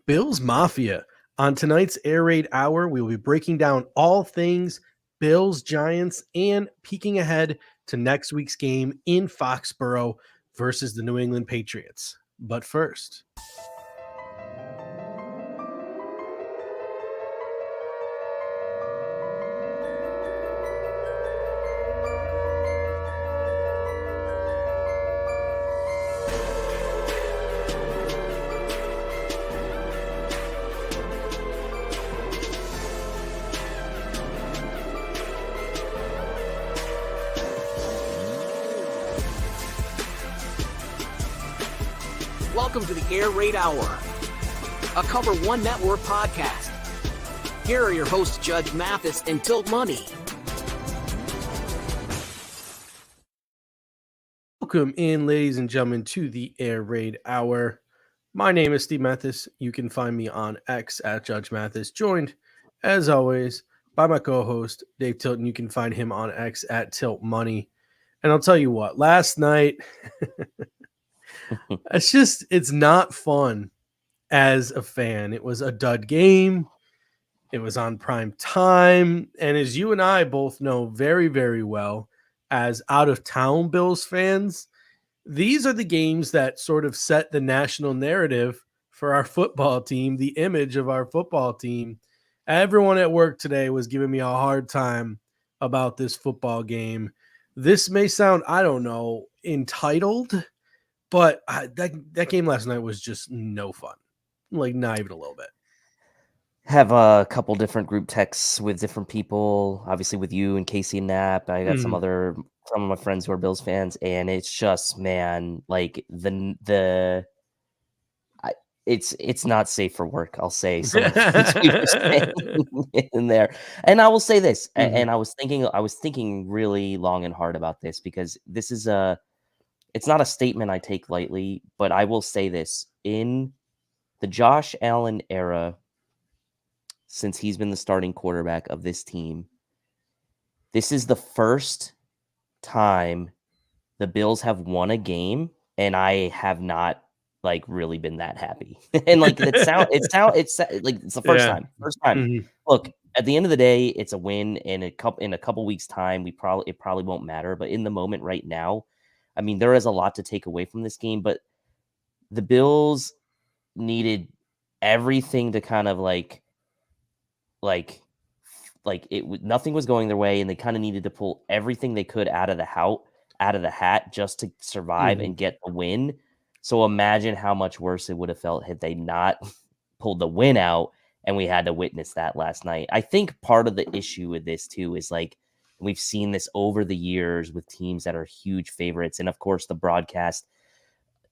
Bills Mafia. On tonight's Air Raid Hour, we will be breaking down all things Bills Giants and peeking ahead to next week's game in Foxborough versus the New England Patriots. But first, welcome to the Air Raid Hour, a Cover One Network podcast. Here are your hosts, Judge Mathis and Tilt Money. welcome in, ladies and gentlemen, to the Air Raid Hour. My name is Steve Mathis. You can find me on X at Judge Mathis, joined, as always, by my co-host, Dave Tilton. You can find him on X at Tilt Money. And I'll tell you what, last night, it's not fun as a fan. It was a dud game. It was on prime time. And as you and I both know very, very well, as out-of-town Bills fans, these are the games that sort of set the national narrative for our football team, the image of our football team. Everyone at work today was giving me a hard time about this football game. This may sound, I don't know, entitled, but that game last night was just no fun. Like, not even a little bit. Have a couple different group texts with different people, obviously with you and Casey and Knapp. I got some of my friends who are Bills fans, and it's just, man, like it's not safe for work. I'll say some of the things we were saying in there, and I will say this, and I was thinking really long and hard about this because this is it's not a statement I take lightly, but I will say this: in the Josh Allen era, since he's been the starting quarterback of this team, this is the first time the Bills have won a game, and I have not really been that happy. And it's the first time. Look, at the end of the day, it's a win. In a couple weeks' time, it probably won't matter. But in the moment right now, I mean, there is a lot to take away from this game. But the Bills needed everything to kind of nothing was going their way, and they kind of needed to pull everything they could out of the hat just to survive and get the win. So imagine how much worse it would have felt had they not pulled the win out, and we had to witness that last night. I think part of the issue with this too is we've seen this over the years with teams that are huge favorites, and of course the broadcast.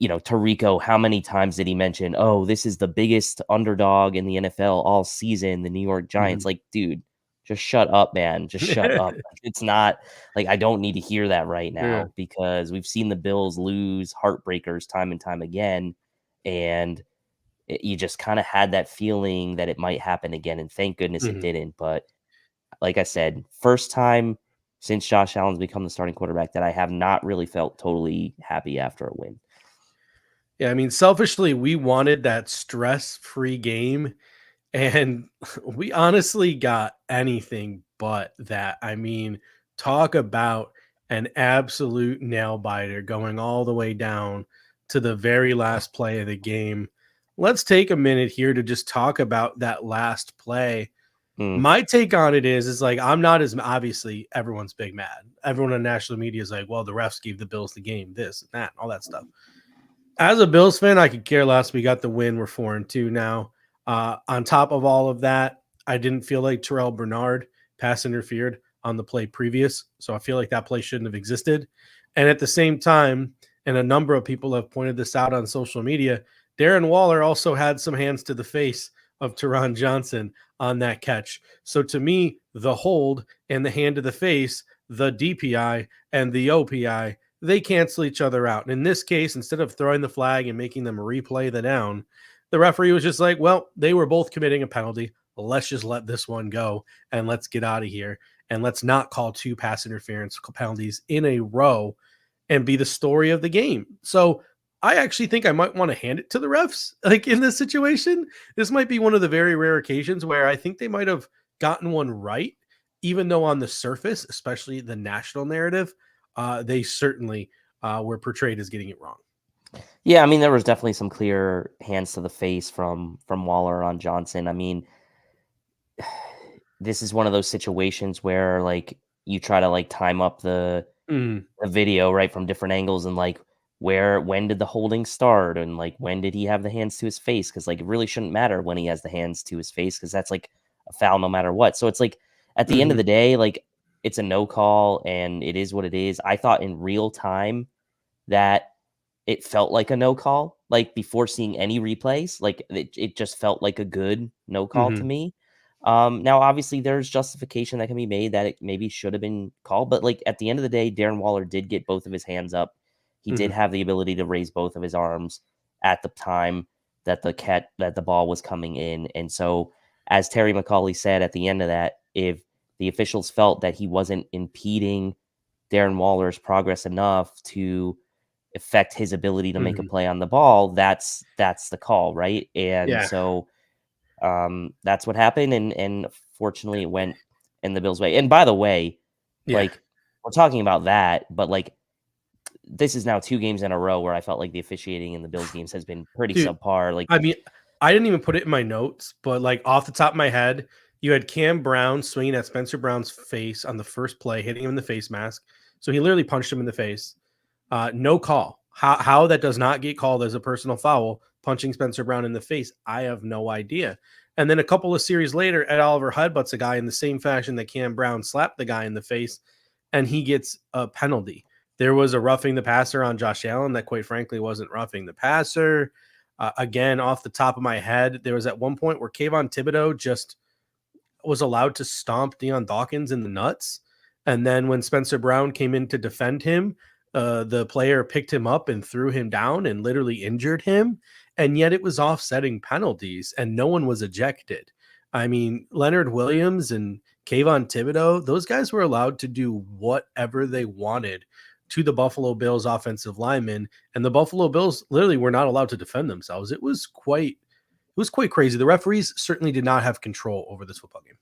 Tirico, how many times did he mention, oh, this is the biggest underdog in the NFL all season, the New York Giants? Dude, just shut up, man. Just shut up. It's not I don't need to hear that right now because we've seen the Bills lose heartbreakers time and time again. And you just kind of had that feeling that it might happen again. And thank goodness it didn't. But like I said, first time since Josh Allen's become the starting quarterback that I have not really felt totally happy after a win. Yeah, I mean, selfishly, we wanted that stress-free game, and we honestly got anything but that. I mean, talk about an absolute nail-biter going all the way down to the very last play of the game. Let's take a minute here to just talk about that last play. My take on it is I'm not as obviously everyone's big mad. Everyone on national media is like, well, the refs gave the Bills the game, this and that, all that stuff. As a Bills fan, I could care less. We got the win. We're 4-2 now. On top of all of that, I didn't feel like Terrell Bernard pass interfered on the play previous. So I feel like that play shouldn't have existed. And at the same time, and a number of people have pointed this out on social media, Darren Waller also had some hands to the face of Taron Johnson on that catch. So to me, the hold and the hand to the face, the DPI and the OPI, they cancel each other out. And in this case, instead of throwing the flag and making them replay the down, the referee was just like, well, they were both committing a penalty. Let's just let this one go and let's get out of here. And let's not call 2 pass interference penalties in a row and be the story of the game. So I actually think I might want to hand it to the refs. Like in this situation, this might be one of the very rare occasions where I think they might have gotten one right, even though on the surface, especially the national narrative, they certainly were portrayed as getting it wrong. Yeah, I mean, there was definitely some clear hands to the face from Waller on Johnson. I mean, this is one of those situations where like you try to like time up the video right from different angles and like when did the holding start and like when did he have the hands to his face, because like it really shouldn't matter when he has the hands to his face because that's like a foul no matter what. So it's like at the end of the day, like it's a no call and it is what it is. I thought in real time that it felt like a no call, like before seeing any replays, like it just felt like a good no call to me. Now obviously there's justification that can be made that it maybe should have been called, but like at the end of the day, Darren Waller did get both of his hands up. He did have the ability to raise both of his arms at the time that the ball was coming in. And so as Terry McAuley said at the end of that, if the officials felt that he wasn't impeding Darren Waller's progress enough to affect his ability to make a play on the ball, that's the call, right? And so that's what happened, and fortunately it went in the Bills' way. And by the way, like we're talking about that, but like this is now 2 games in a row where I felt like the officiating in the Bills games has been pretty subpar. Like, I mean, I didn't even put it in my notes, but like off the top of my head, you had Cam Brown swinging at Spencer Brown's face on the first play, hitting him in the face mask. So he literally punched him in the face. No call. How that does not get called as a personal foul, punching Spencer Brown in the face, I have no idea. And then a couple of series later, Ed Oliver headbutts a guy in the same fashion that Cam Brown slapped the guy in the face, and he gets a penalty. There was a roughing the passer on Josh Allen that, quite frankly, wasn't roughing the passer. Again, off the top of my head, there was at one point where Kayvon Thibodeau just was allowed to stomp Deion Dawkins in the nuts. And then when Spencer Brown came in to defend him, the player picked him up and threw him down and literally injured him. And yet it was offsetting penalties and no one was ejected. I mean, Leonard Williams and Kayvon Thibodeau, those guys were allowed to do whatever they wanted to the Buffalo Bills offensive linemen. And the Buffalo Bills literally were not allowed to defend themselves. It was quite crazy. The referees certainly did not have control over this football game.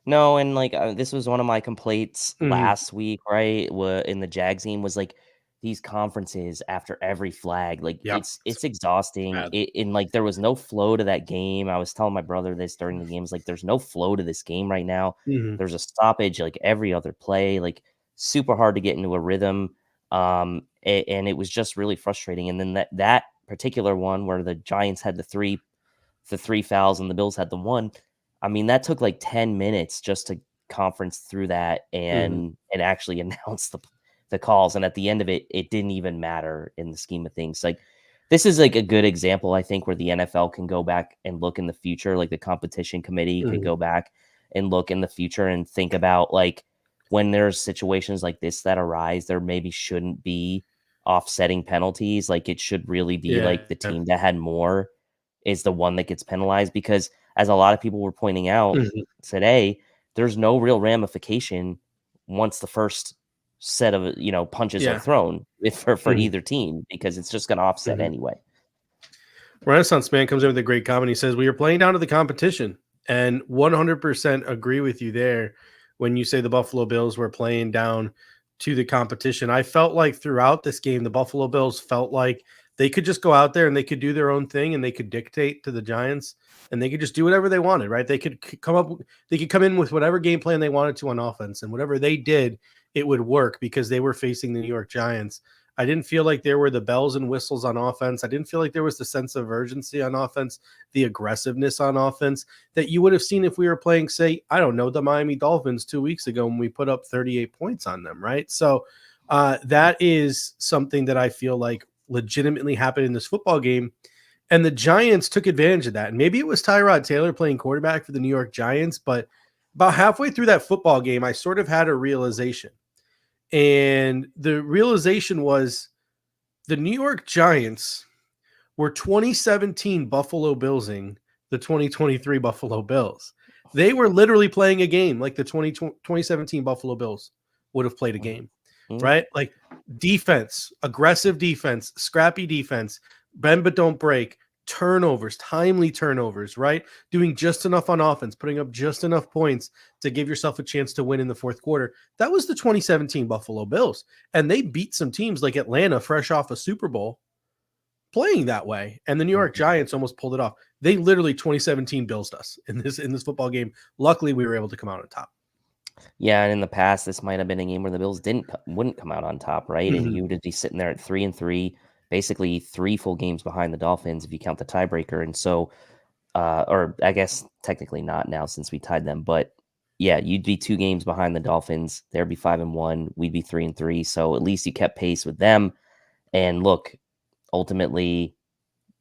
No, and like this was one of my complaints last week, right? In the Jags game was like these conferences after every flag, like it's exhausting. And like there was no flow to that game. I was telling my brother this during the games, like there's no flow to this game right now. There's a stoppage like every other play, like super hard to get into a rhythm. And it was just really frustrating. And then that particular one where the Giants had the three fouls and the Bills had the one. I mean, that took like 10 minutes just to conference through that and actually announce the calls. And at the end of it, it didn't even matter in the scheme of things. Like this is like a good example, I think, where the NFL can go back and look in the future. Like the competition committee could go back and look in the future and think about like when there's situations like this that arise, there maybe shouldn't be offsetting penalties. Like it should really be like the team that had more is the one that gets penalized, because as a lot of people were pointing out today, there's no real ramification once the first set of punches are thrown for either team, because it's just going to offset anyway. Renaissance Man comes in with a great comment. He says, we are playing down to the competition, and 100% agree with you there when you say the Buffalo Bills were playing down to the competition. I felt like throughout this game, the Buffalo Bills felt like they could just go out there and they could do their own thing and they could dictate to the Giants and they could just do whatever they wanted, right? They could come in with whatever game plan they wanted to on offense, and whatever they did, it would work because they were facing the New York Giants. I didn't feel like there were the bells and whistles on offense. I didn't feel like there was the sense of urgency on offense, the aggressiveness on offense that you would have seen if we were playing, say, I don't know, the Miami Dolphins 2 weeks ago when we put up 38 points on them, right? So that is something that I feel like legitimately happened in this football game. And the Giants took advantage of that. And maybe it was Tyrod Taylor playing quarterback for the New York Giants, but about halfway through that football game, I sort of had a realization. And the realization was the New York Giants were 2017 Buffalo Billsing the 2023 Buffalo Bills. They were literally playing a game like the 2017 Buffalo Bills would have played a game. right? Like defense, aggressive defense, scrappy defense, bend but don't break, turnovers, timely turnovers, right? Doing just enough on offense, putting up just enough points to give yourself a chance to win in the fourth quarter. That was the 2017 Buffalo Bills. And they beat some teams like Atlanta fresh off a Super Bowl playing that way. And the New York Giants almost pulled it off. They literally 2017 Bills us in this football game. Luckily, we were able to come out on top. Yeah, and in the past, this might have been a game where the Bills wouldn't come out on top, right? And you would be sitting there at 3-3, basically 3 full games behind the Dolphins if you count the tiebreaker. And so, or I guess technically not now since we tied them, but yeah, you'd be 2 games behind the Dolphins. They'd be 5-1. We'd be 3-3. So at least you kept pace with them. And look, ultimately,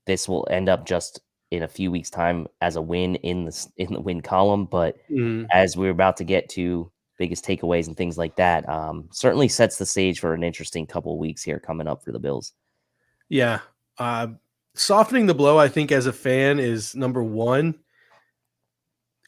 this will end up just in a few weeks' time as a win in the win column. But as we're about to get to biggest takeaways and things like that, certainly sets the stage for an interesting couple of weeks here coming up for the Bills. Yeah. Softening the blow, I think, as a fan is number one.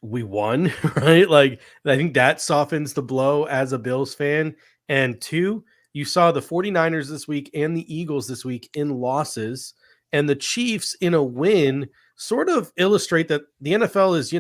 We won, right? Like, I think that softens the blow as a Bills fan. And 2, you saw the 49ers this week and the Eagles this week in losses, and the Chiefs in a win sort of illustrate that the NFL is,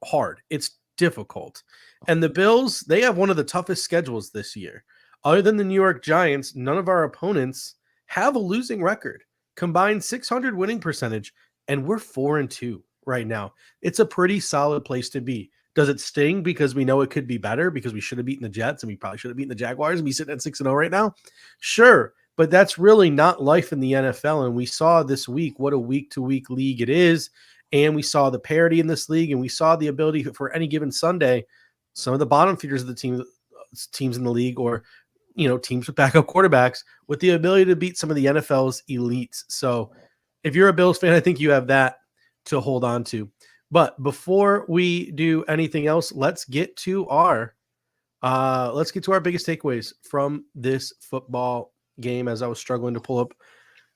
hard. It's difficult. And the Bills, they have one of the toughest schedules this year. Other than the New York Giants, none of our opponents have a losing record. Combined 600 winning percentage, and we're 4-2 right now. It's a pretty solid place to be. Does it sting because we know it could be better because we should have beaten the Jets and we probably should have beaten the Jaguars and be sitting at 6-0 right now? Sure, but that's really not life in the NFL. And we saw this week what a week-to-week league it is. And we saw the parity in this league, and we saw the ability for any given Sunday, some of the bottom feeders of the teams in the league, or teams with backup quarterbacks, with the ability to beat some of the NFL's elites. So if you're a Bills fan, I think you have that to hold on to. But before we do anything else, let's get to our biggest takeaways from this football game, as I was struggling to pull up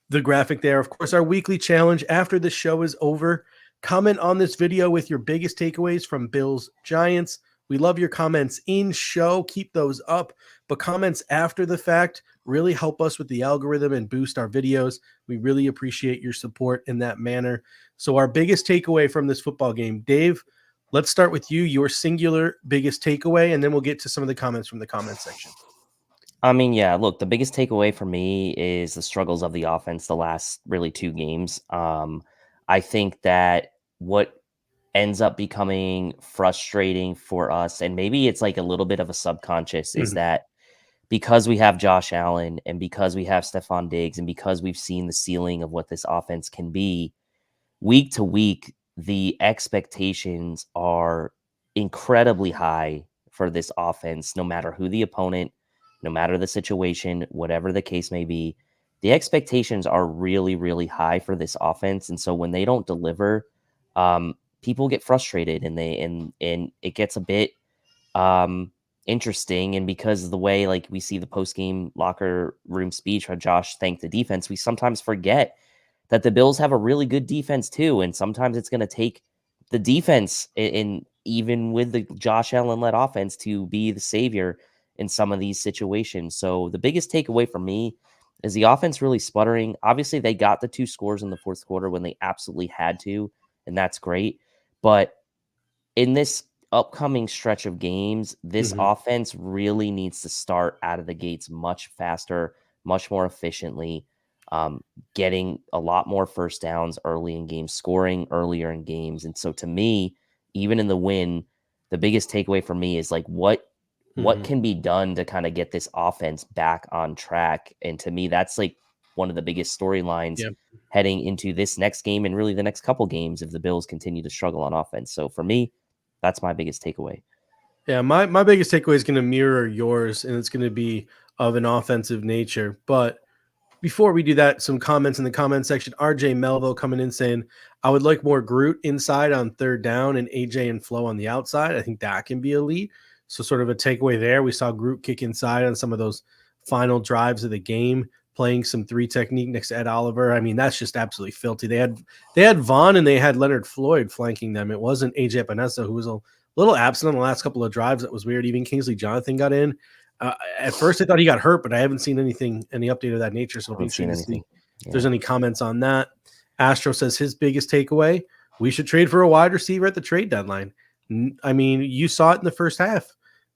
the graphic there. Of course, our weekly challenge after the show is over. Comment on this video with your biggest takeaways from Bills Giants. We love your comments in show. Keep those up. But comments after the fact really help us with the algorithm and boost our videos. We really appreciate your support in that manner. So our biggest takeaway from this football game, Dave, let's start with you, your singular biggest takeaway, and then we'll get to some of the comments from the comment section. I mean, yeah, look, the biggest takeaway for me is the struggles of the offense the last really 2 games. I think that what ends up becoming frustrating for us, and maybe it's like a little bit of a subconscious, is that because we have Josh Allen and because we have Stefon Diggs and because we've seen the ceiling of what this offense can be, week to week, the expectations are incredibly high for this offense, no matter who the opponent, no matter the situation, whatever the case may be. The expectations are really, really high for this offense. And so when they don't deliver, people get frustrated, and it gets a bit interesting. And because of the way, like, we see the post-game locker room speech where Josh thanked the defense, we sometimes forget that the Bills have a really good defense too. And sometimes it's going to take the defense, and even with the Josh Allen-led offense, to be the savior in some of these situations. So the biggest takeaway for me is the offense really sputtering. Obviously, they got the 2 scores in the fourth quarter when they absolutely had to, and that's great. But in this upcoming stretch of games, this offense really needs to start out of the gates much faster, much more efficiently, getting a lot more first downs early in games, scoring earlier in games. And so to me, even in the win, the biggest takeaway for me is like what can be done to kind of get this offense back on track. And to me, that's like one of the biggest storylines heading into this next game and really the next couple games if the Bills continue to struggle on offense. So for me, that's my biggest takeaway. Yeah, my biggest takeaway is going to mirror yours, and it's going to be of an offensive nature. But before we do that, some comments in the comment section. RJ Melville coming in saying, I would like more Groot inside on third down and AJ and Flo on the outside. I think that can be elite. So sort of a takeaway there. We saw Groot kick inside on some of those final drives of the game, playing some 3 technique next to Ed Oliver. I mean, that's just absolutely filthy. They had Vaughn and they had Leonard Floyd flanking them. It wasn't AJ Epinesa, who was a little absent on the last couple of drives. That was weird. Even Kingsley Jonathan got in. At first, I thought he got hurt, but I haven't seen any update of that nature. So it'll be Haven't seen interesting to anything. see if there's any comments on that. Astro says his biggest takeaway: we should trade for a wide receiver at the trade deadline. I mean, you saw it in the first half.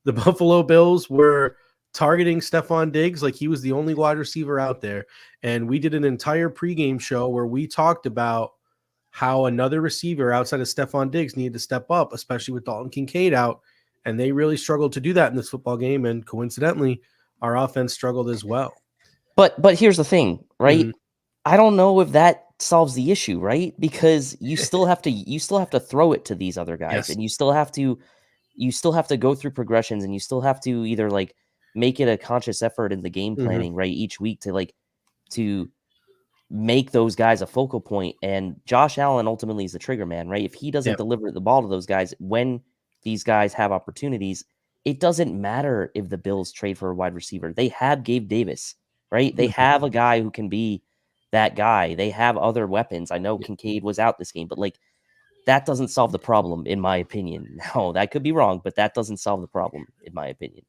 The Buffalo Bills were targeting Stefon Diggs like he was the only wide receiver out there. And we did an entire pregame show where we talked about how another receiver outside of Stefon Diggs needed to step up, especially with Dalton Kincaid out. And they really struggled to do that in this football game. And coincidentally, our offense struggled as well. But here's the thing, right? I don't know if that solves the issue, right? Because you still have to throw it to these other guys, and you still have to go through progressions, and you still have to either like make it a conscious effort in the game planning, right, each week to make those guys a focal point. And Josh Allen ultimately is the trigger man, right? If he doesn't deliver the ball to those guys when these guys have opportunities, it doesn't matter if the Bills trade for a wide receiver. They have Gabe Davis, right? They have a guy who can be that guy. They have other weapons. I know Kincaid was out this game, but like that doesn't solve the problem, in my opinion. No, that could be wrong, but that doesn't solve the problem, in my opinion.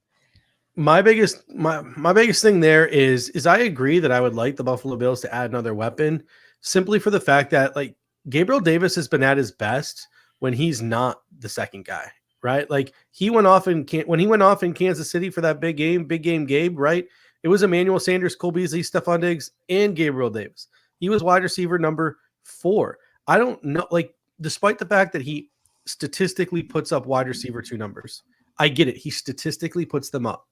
My biggest thing there is I agree that I would like the Buffalo Bills to add another weapon, simply for the fact that like Gabriel Davis has been at his best when he's not the second guy, right? Like when he went off in Kansas City for that big game Gabe, right? It was Emmanuel Sanders, Cole Beasley, Stefon Diggs, and Gabriel Davis. He was wide receiver number 4. I don't know, like, despite the fact that he statistically puts up wide receiver 2 numbers, I get it. He statistically puts them up.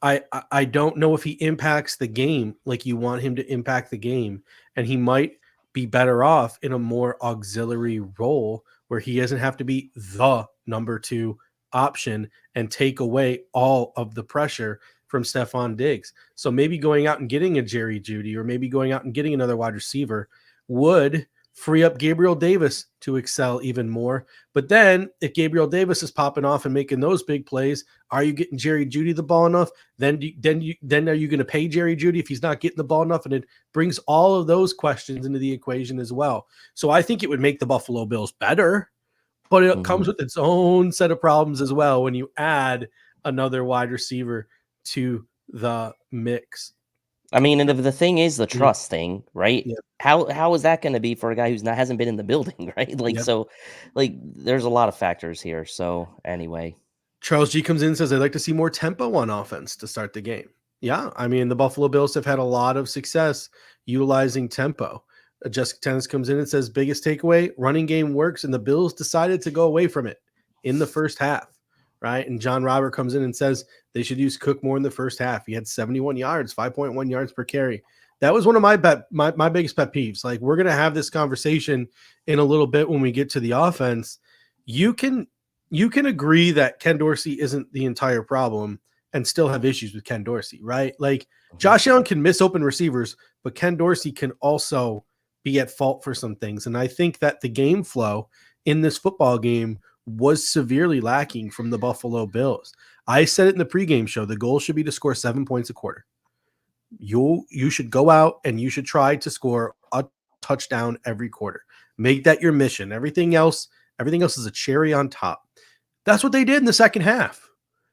I don't know if he impacts the game like you want him to impact the game, and he might be better off in a more auxiliary role where he doesn't have to be the number 2 option and take away all of the pressure from Stefon Diggs. So maybe going out and getting a Jerry Jeudy or maybe going out and getting another wide receiver would free up Gabriel Davis to excel even more. But then if Gabriel Davis is popping off and making those big plays, are you getting Jerry Jeudy the ball enough? Then are you going to pay Jerry Jeudy if he's not getting the ball enough? And it brings all of those questions into the equation as well. So I think it would make the Buffalo Bills better, but it comes with its own set of problems as well when you add another wide receiver to the mix. I mean, and the thing is the trust thing, right? Yep. How is that going to be for a guy who's hasn't been in the building, right? Like, so like there's a lot of factors here. So anyway, Charles G comes in and says, I'd like to see more tempo on offense to start the game. Yeah. I mean, the Buffalo Bills have had a lot of success utilizing tempo. Jessica Tennis comes in and says, biggest takeaway, running game works, and the Bills decided to go away from it in the first half. Right. And John Robert comes in and says they should use Cook more in the first half. He had 71 yards, 5.1 yards per carry. That was one of my biggest pet peeves. Like, we're going to have this conversation in a little bit when we get to the offense. You can agree that Ken Dorsey isn't the entire problem and still have issues with Ken Dorsey, right? Like, Josh Allen can miss open receivers, but Ken Dorsey can also be at fault for some things. And I think that the game flow in this football game was severely lacking from the Buffalo Bills. I said it in the pregame show. The goal should be to score 7 points a quarter. You should go out and you should try to score a touchdown every quarter. Make that your mission. Everything else is a cherry on top. That's what they did in the second half.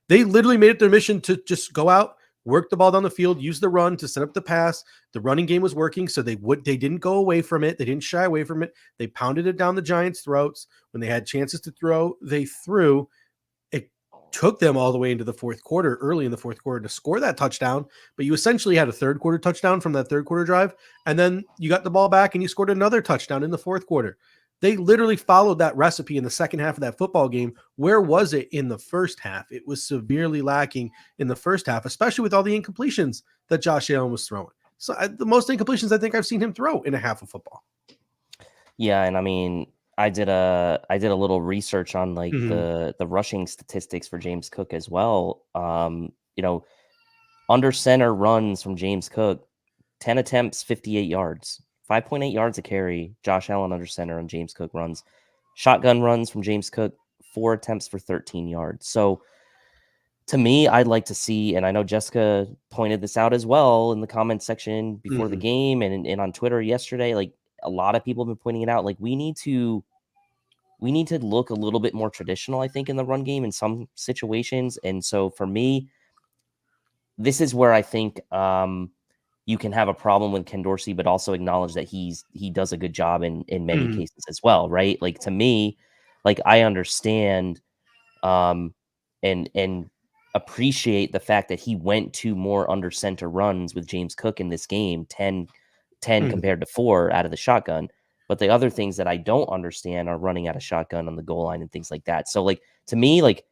They literally made it their mission to just go out, work the ball down the field, use the run to set up the pass. The running game was working, so they didn't go away from it. They didn't shy away from it. They pounded it down the Giants' throats. When they had chances to throw, they threw. It took them all the way into the fourth quarter, early in the fourth quarter, to score that touchdown. But you essentially had a third quarter touchdown from that third quarter drive, and then you got the ball back and you scored another touchdown in the fourth quarter. They literally followed that recipe in the second half of that football game. Where was it in the first half? It was severely lacking in the first half, especially with all the incompletions that Josh Allen was throwing. So the most incompletions I think I've seen him throw in a half of football. Yeah, and I mean, I did a little research on like the rushing statistics for James Cook as well. Under center runs from James Cook, 10 attempts, 58 yards. 5.8 yards a carry, Josh Allen under center and James Cook runs. Shotgun runs from James Cook, 4 attempts for 13 yards. So to me, I'd like to see, and I know Jessica pointed this out as well in the comment section before the game and on Twitter yesterday, like a lot of people have been pointing it out. Like we need to look a little bit more traditional, I think, in the run game in some situations. And so for me, this is where I think you can have a problem with Ken Dorsey, but also acknowledge that he does a good job in many cases as well, right? Like, to me, like, I understand and appreciate the fact that he went to more under center runs with James Cook in this game, 10 compared to 4 out of the shotgun. But the other things that I don't understand are running out of shotgun on the goal line and things like that. So, like, to me, like,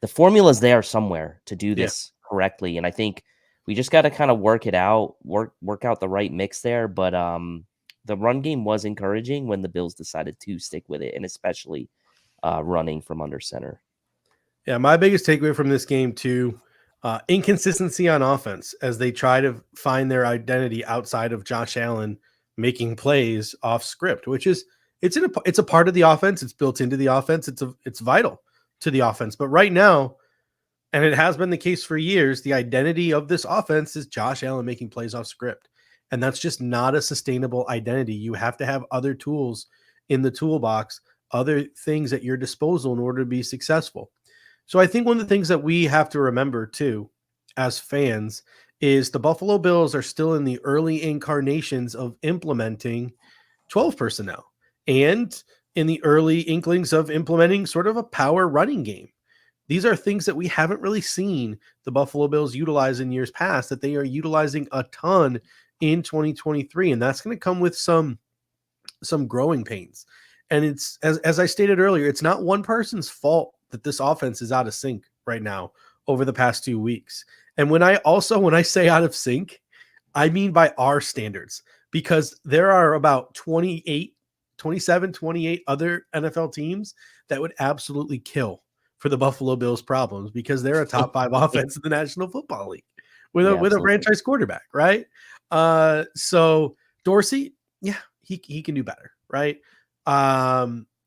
the formula's there somewhere to do this correctly. And I think we just got to kind of work it out, work out the right mix there. But the run game was encouraging when the Bills decided to stick with it, and especially running from under center. Yeah, my biggest takeaway from this game too, inconsistency on offense as they try to find their identity outside of Josh Allen making plays off script, which is it's a part of the offense. It's built into the offense. It's vital to the offense. But right now, and it has been the case for years, the identity of this offense is Josh Allen making plays off script. And that's just not a sustainable identity. You have to have other tools in the toolbox, other things at your disposal in order to be successful. So I think one of the things that we have to remember too, as fans, is the Buffalo Bills are still in the early incarnations of implementing 12 personnel and in the early inklings of implementing sort of a power running game. These are things that we haven't really seen the Buffalo Bills utilize in years past that they are utilizing a ton in 2023. And that's going to come with some growing pains. And it's, as I stated earlier, it's not one person's fault that this offense is out of sync right now over the past 2 weeks. And when I say out of sync, I mean by our standards, because there are about 27, 28 other NFL teams that would absolutely kill for the Buffalo Bills problems because they're a top 5 offense in the National Football League with a franchise quarterback, right? So Dorsey, yeah, he can do better, right?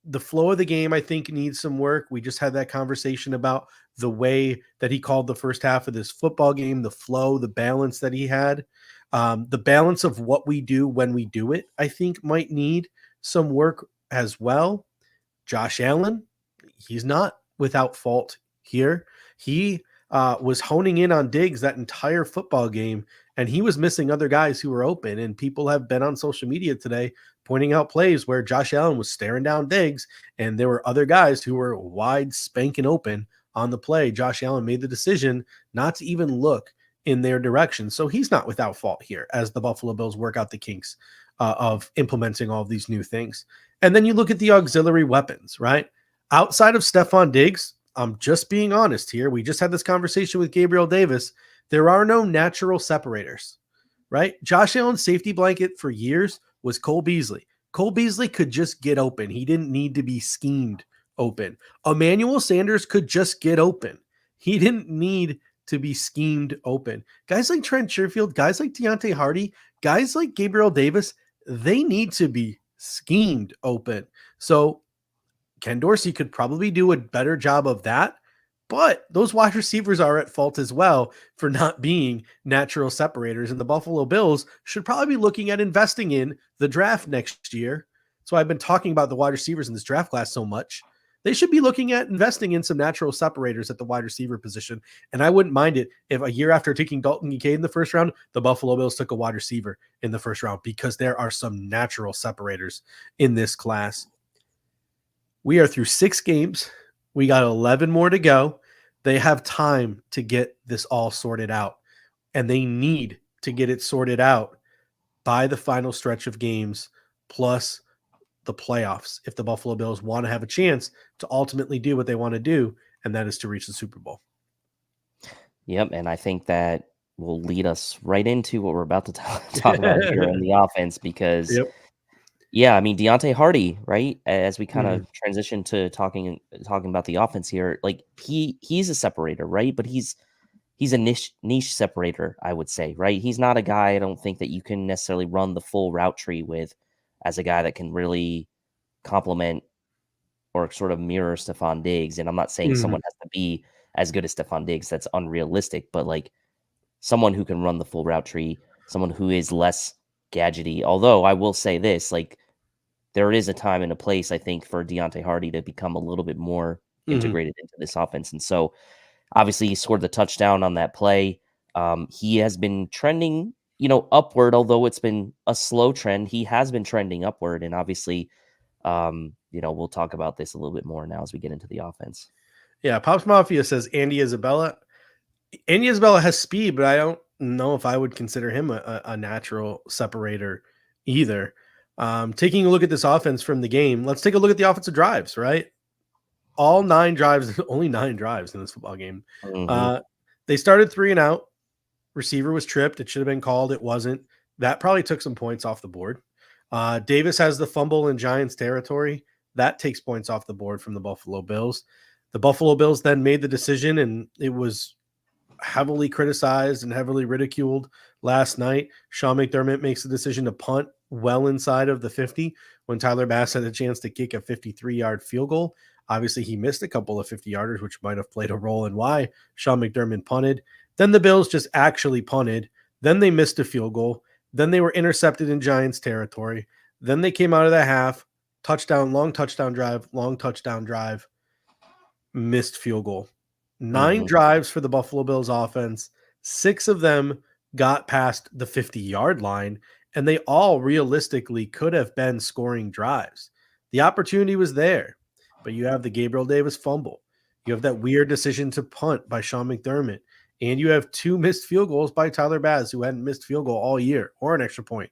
The flow of the game, I think, needs some work. We just had that conversation about the way that he called the first half of this football game, the flow, the balance that he had, the balance of what we do when we do it, I think might need some work as well. Josh Allen, he's not without fault here. He was honing in on Diggs that entire football game, and he was missing other guys who were open. And people have been on social media today pointing out plays where Josh Allen was staring down Diggs, and there were other guys who were wide spanking open on the play. Josh Allen made the decision not to even look in their direction. So he's not without fault here as the Buffalo Bills work out the kinks of implementing all of these new things. And then you look at the auxiliary weapons, right? Outside of Stefon Diggs, I'm just being honest here. We just had this conversation with Gabriel Davis. There are no natural separators, right? Josh Allen's safety blanket for years was Cole Beasley. Cole Beasley could just get open. He didn't need to be schemed open. Emmanuel Sanders could just get open. He didn't need to be schemed open. Guys like Trent Sherfield, guys like Deontay Hardy, guys like Gabriel Davis, they need to be schemed open. So Ken Dorsey could probably do a better job of that, but those wide receivers are at fault as well for not being natural separators. And the Buffalo Bills should probably be looking at investing in the draft next year. So I've been talking about the wide receivers in this draft class so much. They should be looking at investing in some natural separators at the wide receiver position. And I wouldn't mind it if a year after taking Dalton Kincaid in the first round, the Buffalo Bills took a wide receiver in the first round, because there are some natural separators in this class. We are through 6 games. We got 11 more to go. They have time to get this all sorted out, and they need to get it sorted out by the final stretch of games plus the playoffs if the Buffalo Bills want to have a chance to ultimately do what they want to do, and that is to reach the Super Bowl. Yep, and I think that will lead us right into what we're about to talk about here in the offense, because yeah, I mean, Deontay Hardy, right? As we kind of transition to talking about the offense here, like he's a separator, right? But he's a niche separator, I would say, right? He's not a guy, I don't think, that you can necessarily run the full route tree with as a guy that can really complement or sort of mirror Stefon Diggs. And I'm not saying someone has to be as good as Stefon Diggs. That's unrealistic. But like someone who can run the full route tree, someone who is less gadgety. Although I will say this, like there is a time and a place, I think, for Deontay Hardy to become a little bit more integrated into this offense. And so obviously he scored the touchdown on that play. He has been trending, upward, although it's been a slow trend. He has been trending upward, and obviously, we'll talk about this a little bit more now as we get into the offense. Yeah, Pops Mafia says Andy Isabella. Andy Isabella has speed, but I don't know if I would consider him a natural separator either. Taking a look at this offense from the game, let's take a look at the offensive drives, right? All 9 drives, only 9 drives in this football game. Mm-hmm. They started 3 and out. Receiver was tripped. It should have been called. It wasn't. That probably took some points off the board. Davis has the fumble in Giants territory. That takes points off the board from the Buffalo Bills. The Buffalo Bills then made the decision, and it was heavily criticized and heavily ridiculed last night. Sean McDermott makes the decision to punt well inside of the 50 when Tyler Bass had a chance to kick a 53-yard field goal. Obviously, he missed a couple of 50-yarders, which might have played a role in why Sean McDermott punted. Then the Bills just actually punted. Then they missed a field goal. Then they were intercepted in Giants territory. Then they came out of the half, long touchdown drive, missed field goal. 9 drives for the Buffalo Bills offense. 6 of them got past the 50-yard line, and they all realistically could have been scoring drives. The opportunity was there, but you have the Gabriel Davis fumble. You have that weird decision to punt by Sean McDermott, and you have 2 missed field goals by Tyler Bass, who hadn't missed field goal all year, or an extra point.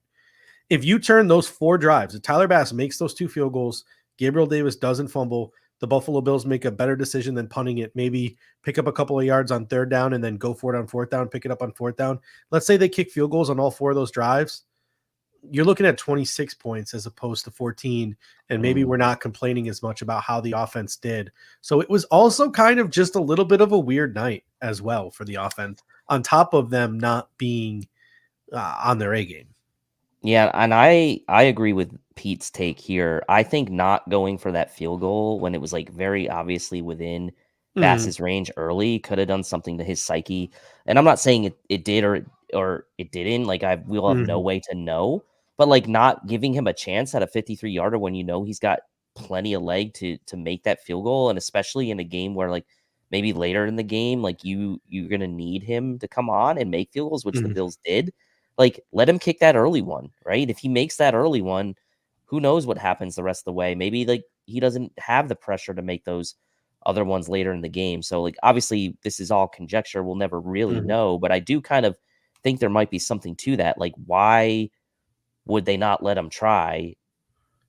If you turn those 4 drives, if Tyler Bass makes those 2 field goals, Gabriel Davis doesn't fumble, the Buffalo Bills make a better decision than punting it, maybe pick up a couple of yards on 3rd down and then go for it on 4th down, pick it up on 4th down. Let's say they kick field goals on all 4 of those drives. You're looking at 26 points as opposed to 14, and maybe we're not complaining as much about how the offense did. So it was also kind of just a little bit of a weird night as well for the offense, on top of them not being on their A game. Yeah, and I agree with Pete's take here. I think not going for that field goal when it was like very obviously within Bass's range early could have done something to his psyche. And I'm not saying it did or it didn't. Like we'll have no way to know. But like not giving him a chance at a 53-yarder when he's got plenty of leg to make that field goal, and especially in a game where like maybe later in the game, like you're gonna need him to come on and make field goals, which the Bills did. Like, let him kick that early one, right? If he makes that early one, who knows what happens the rest of the way? Maybe like he doesn't have the pressure to make those other ones later in the game. So like obviously this is all conjecture. We'll never really know, but I do kind of think there might be something to that. Like, why would they not let him try?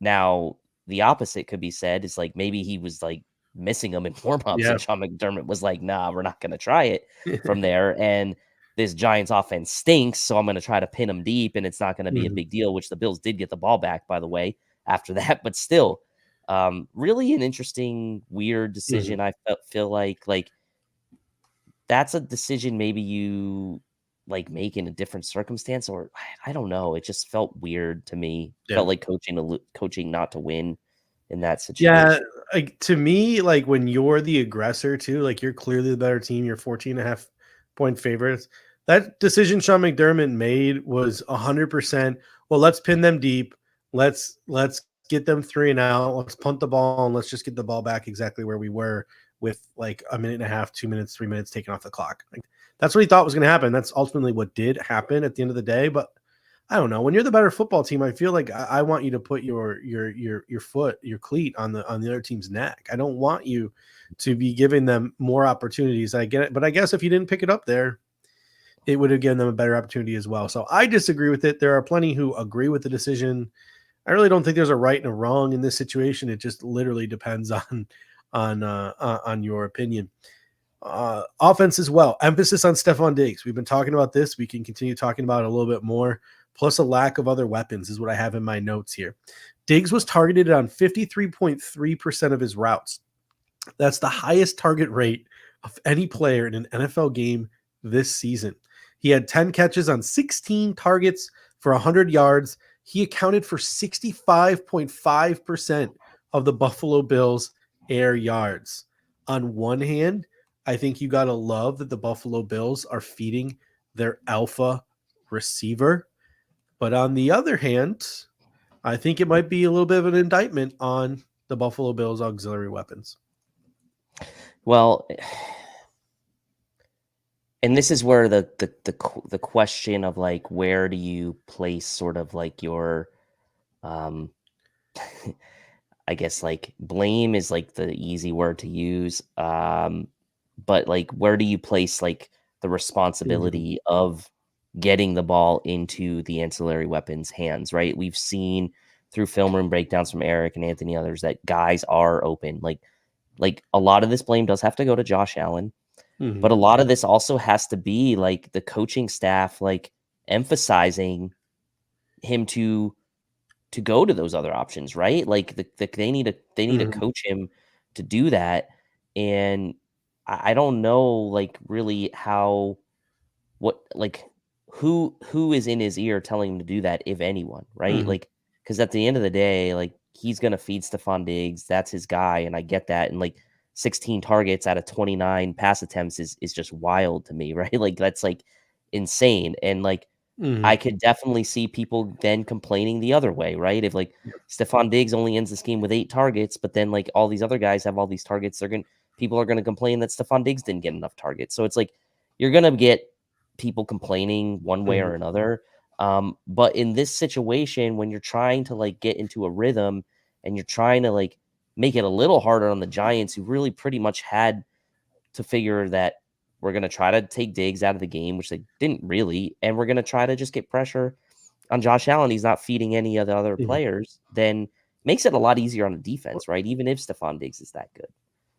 Now, the opposite could be said is like maybe he was like missing them in warm-ups and Sean McDermott was like, nah, we're not going to try it from there. And this Giants offense stinks, so I'm going to try to pin them deep, and it's not going to be a big deal, which the Bills did get the ball back, by the way, after that. But still, really an interesting, weird decision. I feel like that's a decision maybe you like make in a different circumstance, or I don't know. It just felt weird to me. Felt like coaching not to win in that situation. Yeah, like to me, like when you're the aggressor too, like you're clearly the better team, you're 14.5 point favorites. That decision Sean McDermott made was 100%. Well, let's pin them deep. Let's get them 3 and out. Let's punt the ball and let's just get the ball back exactly where we were with like a minute and a half, 2 minutes, 3 minutes taken off the clock. Like, that's what he thought was going to happen. That's ultimately what did happen at the end of the day. But I don't know. When you're the better football team, I feel like I want you to put your foot, your cleat on the other team's neck. I don't want you to be giving them more opportunities. I get it, but I guess if you didn't pick it up there, it would have given them a better opportunity as well. So I disagree with it. There are plenty who agree with the decision. I really don't think there's a right and a wrong in this situation. It just literally depends on your opinion. Offense as well. Emphasis on Stefon Diggs. We've been talking about this. We can continue talking about it a little bit more. Plus a lack of other weapons is what I have in my notes here. Diggs was targeted on 53.3% of his routes. That's the highest target rate of any player in an NFL game this season. He had 10 catches on 16 targets for 100 yards. He accounted for 65.5% of the Buffalo Bills' air yards. On one hand, I think you got to love that the Buffalo Bills are feeding their alpha receiver. But on the other hand, I think it might be a little bit of an indictment on the Buffalo Bills' auxiliary weapons. Well, And this is where the question of like, where do you place sort of like your, I guess like blame is like the easy word to use. But like, where do you place like the responsibility of getting the ball into the ancillary weapons hands, right? We've seen through film room breakdowns from Eric and Anthony others that guys are open. Like a lot of this blame does have to go to Josh Allen, but a lot of this also has to be like the coaching staff, like emphasizing him to go to those other options, right? Like they need to coach him to do that. And I don't know like really how who is in his ear telling him to do that, if anyone, right? Like, because at the end of the day, like he's gonna feed Stefon Diggs, that's his guy, and I get that. And like 16 targets out of 29 pass attempts is just wild to me, right? Like that's like insane. And like I could definitely see people then complaining the other way, right? If like Stefon Diggs only ends this game with 8 targets, but then like all these other guys have all these targets, people are gonna complain that Stefon Diggs didn't get enough targets. So it's like you're gonna get people complaining one way or another. But in this situation, when you're trying to like get into a rhythm and you're trying to like make it a little harder on the Giants, who really pretty much had to figure that we're going to try to take Diggs out of the game, which they didn't really, and we're going to try to just get pressure on Josh Allen. He's not feeding any of the other players, then makes it a lot easier on the defense, right? Even if Stefon Diggs is that good.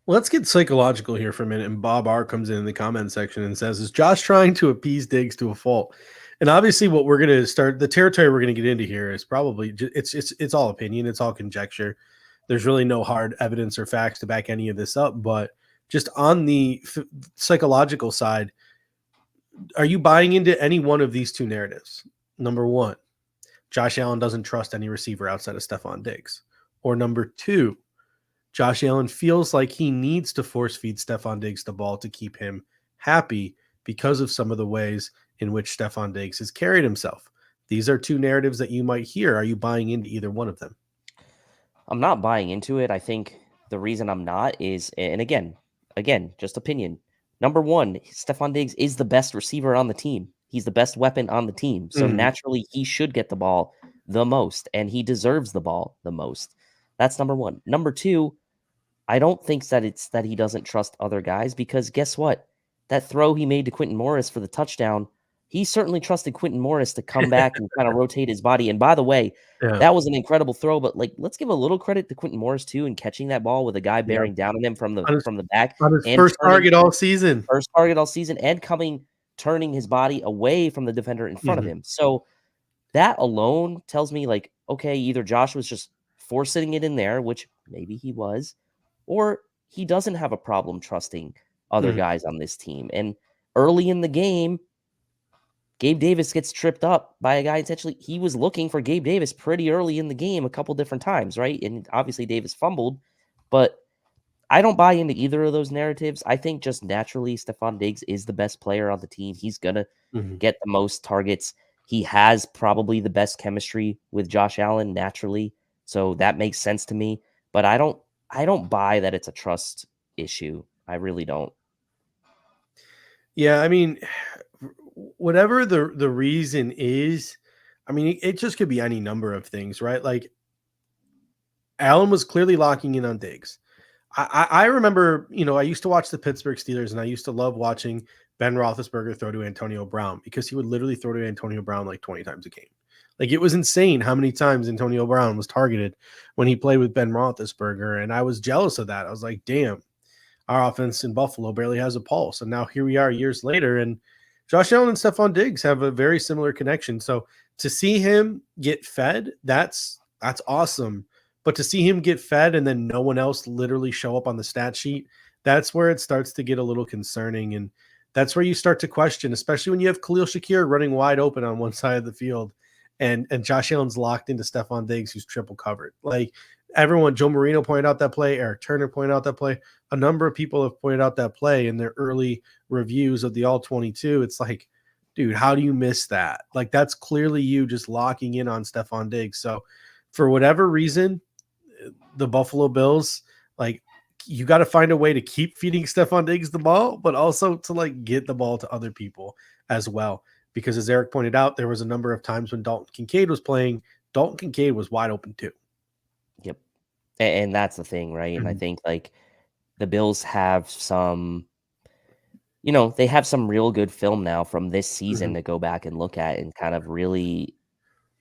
Let's get psychological here for a minute. And Bob R comes in the comment section and says, is Josh trying to appease Diggs to a fault? And obviously what we're going to start, the territory we're going to get into here is probably, it's all opinion. It's all conjecture. There's really no hard evidence or facts to back any of this up. But just on the psychological side, are you buying into any one of these two narratives? Number one, Josh Allen doesn't trust any receiver outside of Stefon Diggs. Or number two, Josh Allen feels like he needs to force feed Stefon Diggs the ball to keep him happy because of some of the ways in which Stefon Diggs has carried himself. These are two narratives that you might hear. Are you buying into either one of them? I'm not buying into it. I think the reason I'm not is, and again, just opinion. Number one, Stefon Diggs is the best receiver on the team. He's the best weapon on the team. So naturally, he should get the ball the most, and he deserves the ball the most. That's number one. Number two, I don't think that it's that he doesn't trust other guys, because guess what? That throw he made to Quentin Morris for the touchdown, he certainly trusted Quentin Morris to come back and kind of rotate his body. And by the way, that was an incredible throw, but like, let's give a little credit to Quentin Morris too, in catching that ball with a guy bearing down on him from the back. On his and first target all season. And turning his body away from the defender in front of him. So that alone tells me like, okay, either Josh was just forcing it in there, which maybe he was, or he doesn't have a problem trusting other guys on this team. And early in the game, Gabe Davis gets tripped up by a guy intentionally. He was looking for Gabe Davis pretty early in the game a couple different times, right? And obviously Davis fumbled, but I don't buy into either of those narratives. I think just naturally Stefon Diggs is the best player on the team. He's going to get the most targets. He has probably the best chemistry with Josh Allen naturally. So that makes sense to me, but I don't buy that it's a trust issue. I really don't. Yeah, I mean, whatever the reason is, I mean, it just could be any number of things, right? Like Allen was clearly locking in on Diggs. I remember, I used to watch the Pittsburgh Steelers, and I used to love watching Ben Roethlisberger throw to Antonio Brown, because he would literally throw to Antonio Brown like 20 times a game. Like, it was insane how many times Antonio Brown was targeted when he played with Ben Roethlisberger, and I was jealous of that. I was like, damn, our offense in Buffalo barely has a pulse. And now here we are years later, and Josh Allen and Stefon Diggs have a very similar connection. So to see him get fed, that's awesome. But to see him get fed and then no one else literally show up on the stat sheet, that's where it starts to get a little concerning. And that's where you start to question, especially when you have Khalil Shakir running wide open on one side of the field, and Josh Allen's locked into Stefon Diggs, who's triple covered. Like, everyone, Joe Marino pointed out that play, Eric Turner pointed out that play. A number of people have pointed out that play in their early reviews of the All-22. It's like, dude, how do you miss that? Like, that's clearly you just locking in on Stefon Diggs. So for whatever reason, the Buffalo Bills, like, you got to find a way to keep feeding Stefon Diggs the ball, but also to like get the ball to other people as well. Because as Eric pointed out, there was a number of times when Dalton Kincaid was playing. Dalton Kincaid was wide open too. Yep. And that's the thing, right? And I think like the Bills have some, they have some real good film now from this season to go back and look at and kind of really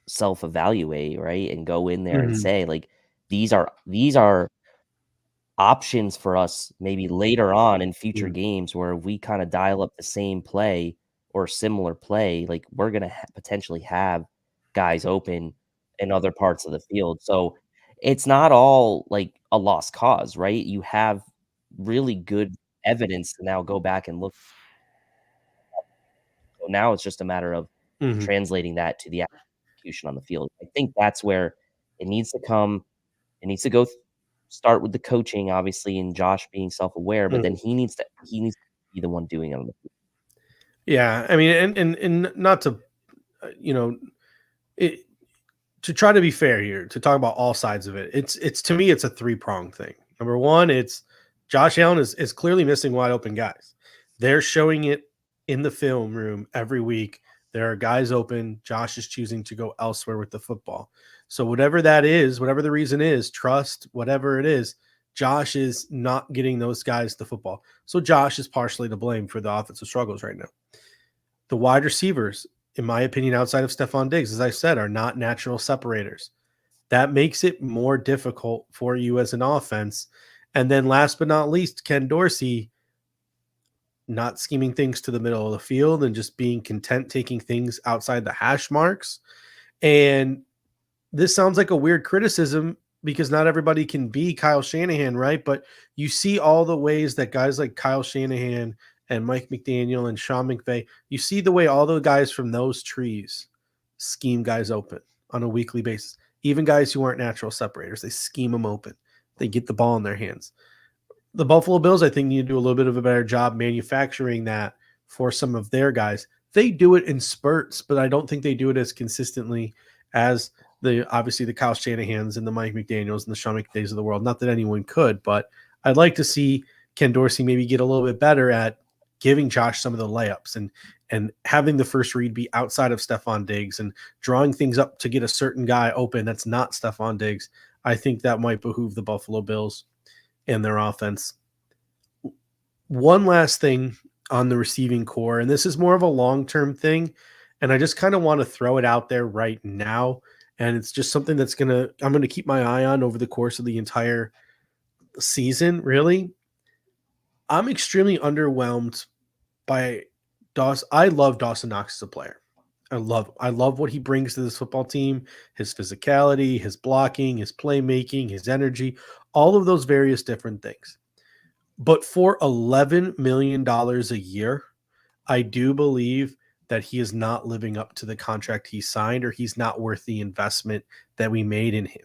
self-evaluate, right? And go in there and say, like, these are options for us maybe later on in future games where we kind of dial up the same play or similar play, like we're going to potentially have guys open in other parts of the field. So it's not all like a lost cause, right? You have really good evidence to now go back and look. So now it's just a matter of translating that to the execution on the field. I think that's where it needs to come. It needs to go start with the coaching, obviously, and Josh being self-aware, but then he needs to be the one doing it on the field. Yeah, I mean, and not to, to try to be fair here, to talk about all sides of it. It's to me, it's a three-pronged thing. Number one, it's Josh Allen is clearly missing wide open guys. They're showing it in the film room every week. There are guys open. Josh is choosing to go elsewhere with the football. So whatever that is, whatever the reason is, trust, whatever it is, Josh is not getting those guys the football. So Josh is partially to blame for the offensive struggles right now. The wide receivers, in my opinion, outside of Stefon Diggs, as I said, are not natural separators. That makes it more difficult for you as an offense. And then last but not least, Ken Dorsey not scheming things to the middle of the field and just being content taking things outside the hash marks. And this sounds like a weird criticism because not everybody can be Kyle Shanahan, right? But you see all the ways that guys like Kyle Shanahan and Mike McDaniel and Sean McVay, you see the way all the guys from those trees scheme guys open on a weekly basis. Even guys who aren't natural separators, they scheme them open. They get the ball in their hands. The Buffalo Bills, I think, need to do a little bit of a better job manufacturing that for some of their guys. They do it in spurts, but I don't think they do it as consistently as obviously the Kyle Shanahans and the Mike McDaniels and the Sean McVays of the world. Not that anyone could, but I'd like to see Ken Dorsey maybe get a little bit better at giving Josh some of the layups and having the first read be outside of Stefon Diggs and drawing things up to get a certain guy open that's not Stefon Diggs. I think that might behoove the Buffalo Bills and their offense. One last thing on the receiving core, and this is more of a long-term thing, and I just kind of want to throw it out there right now, and it's just something that's I'm going to keep my eye on over the course of the entire season, really. I'm extremely underwhelmed by Dawson. I love Dawson Knox as a player. I love what he brings to this football team, his physicality, his blocking, his playmaking, his energy, all of those various different things. But for $11 million a year, I do believe that he is not living up to the contract he signed, or he's not worth the investment that we made in him.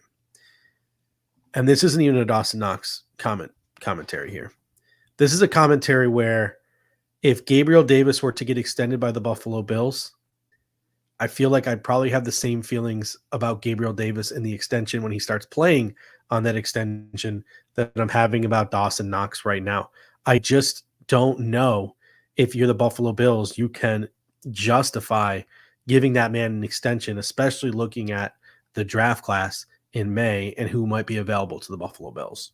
And this isn't even a Dawson Knox commentary here. This is a commentary where if Gabriel Davis were to get extended by the Buffalo Bills, I feel like I'd probably have the same feelings about Gabriel Davis in the extension when he starts playing on that extension that I'm having about Dawson Knox right now. I just don't know if you're the Buffalo Bills, you can justify giving that man an extension, especially looking at the draft class in May and who might be available to the Buffalo Bills.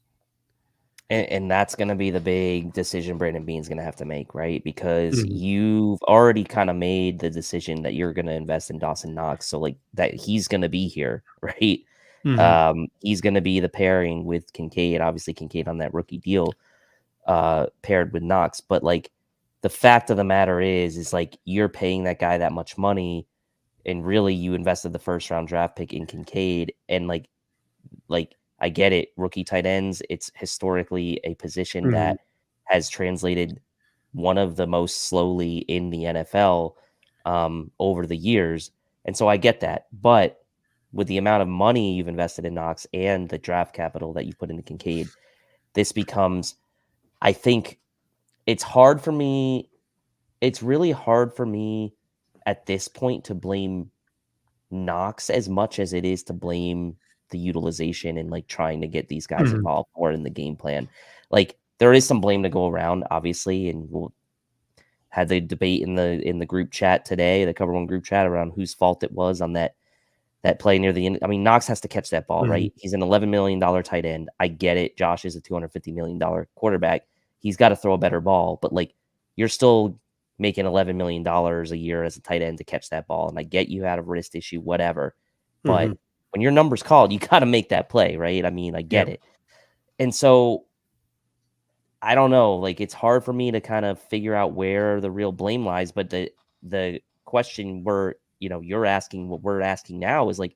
And that's going to be the big decision Brandon Beane's going to have to make, right? Because you've already kind of made the decision that you're going to invest in Dawson Knox. So like that he's going to be here, right? He's going to be the pairing with Kincaid, obviously Kincaid on that rookie deal, paired with Knox. But like the fact of the matter is like you're paying that guy that much money, and really you invested the first round draft pick in Kincaid, and like I get it. Rookie tight ends, it's historically a position that has translated one of the most slowly in the NFL over the years. And so I get that. But with the amount of money you've invested in Knox and the draft capital that you put into Kincaid, this becomes, I think it's hard for me. It's really hard for me at this point to blame Knox as much as it is to blame the utilization and like trying to get these guys involved more in the game plan. Like there is some blame to go around, obviously, and we'll had the debate in the group chat today, the Cover One group chat, around whose fault it was on that play near the end. I mean, Knox has to catch that ball, right? He's an $11 million tight end. I get it. Josh is a $250 million quarterback. He's got to throw a better ball, but like you're still making $11 million a year as a tight end to catch that ball. And I get you had a wrist issue, whatever. But when your number's called, you got to make that play, right? I mean, I get it. And so I don't know, like it's hard for me to kind of figure out where the real blame lies, but the question you're asking, what we're asking now is like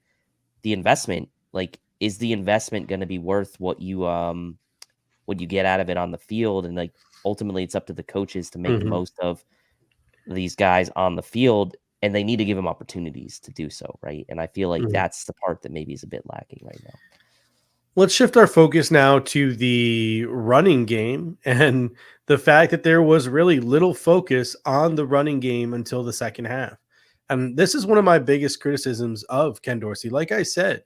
the investment. Like, is the investment going to be worth what you get out of it on the field? And like ultimately it's up to the coaches to make the most of these guys on the field, and they need to give them opportunities to do so, right? And I feel like that's the part that maybe is a bit lacking right now. Let's shift our focus now to the running game and the fact that there was really little focus on the running game until the second half. And this is one of my biggest criticisms of Ken Dorsey. Like I said,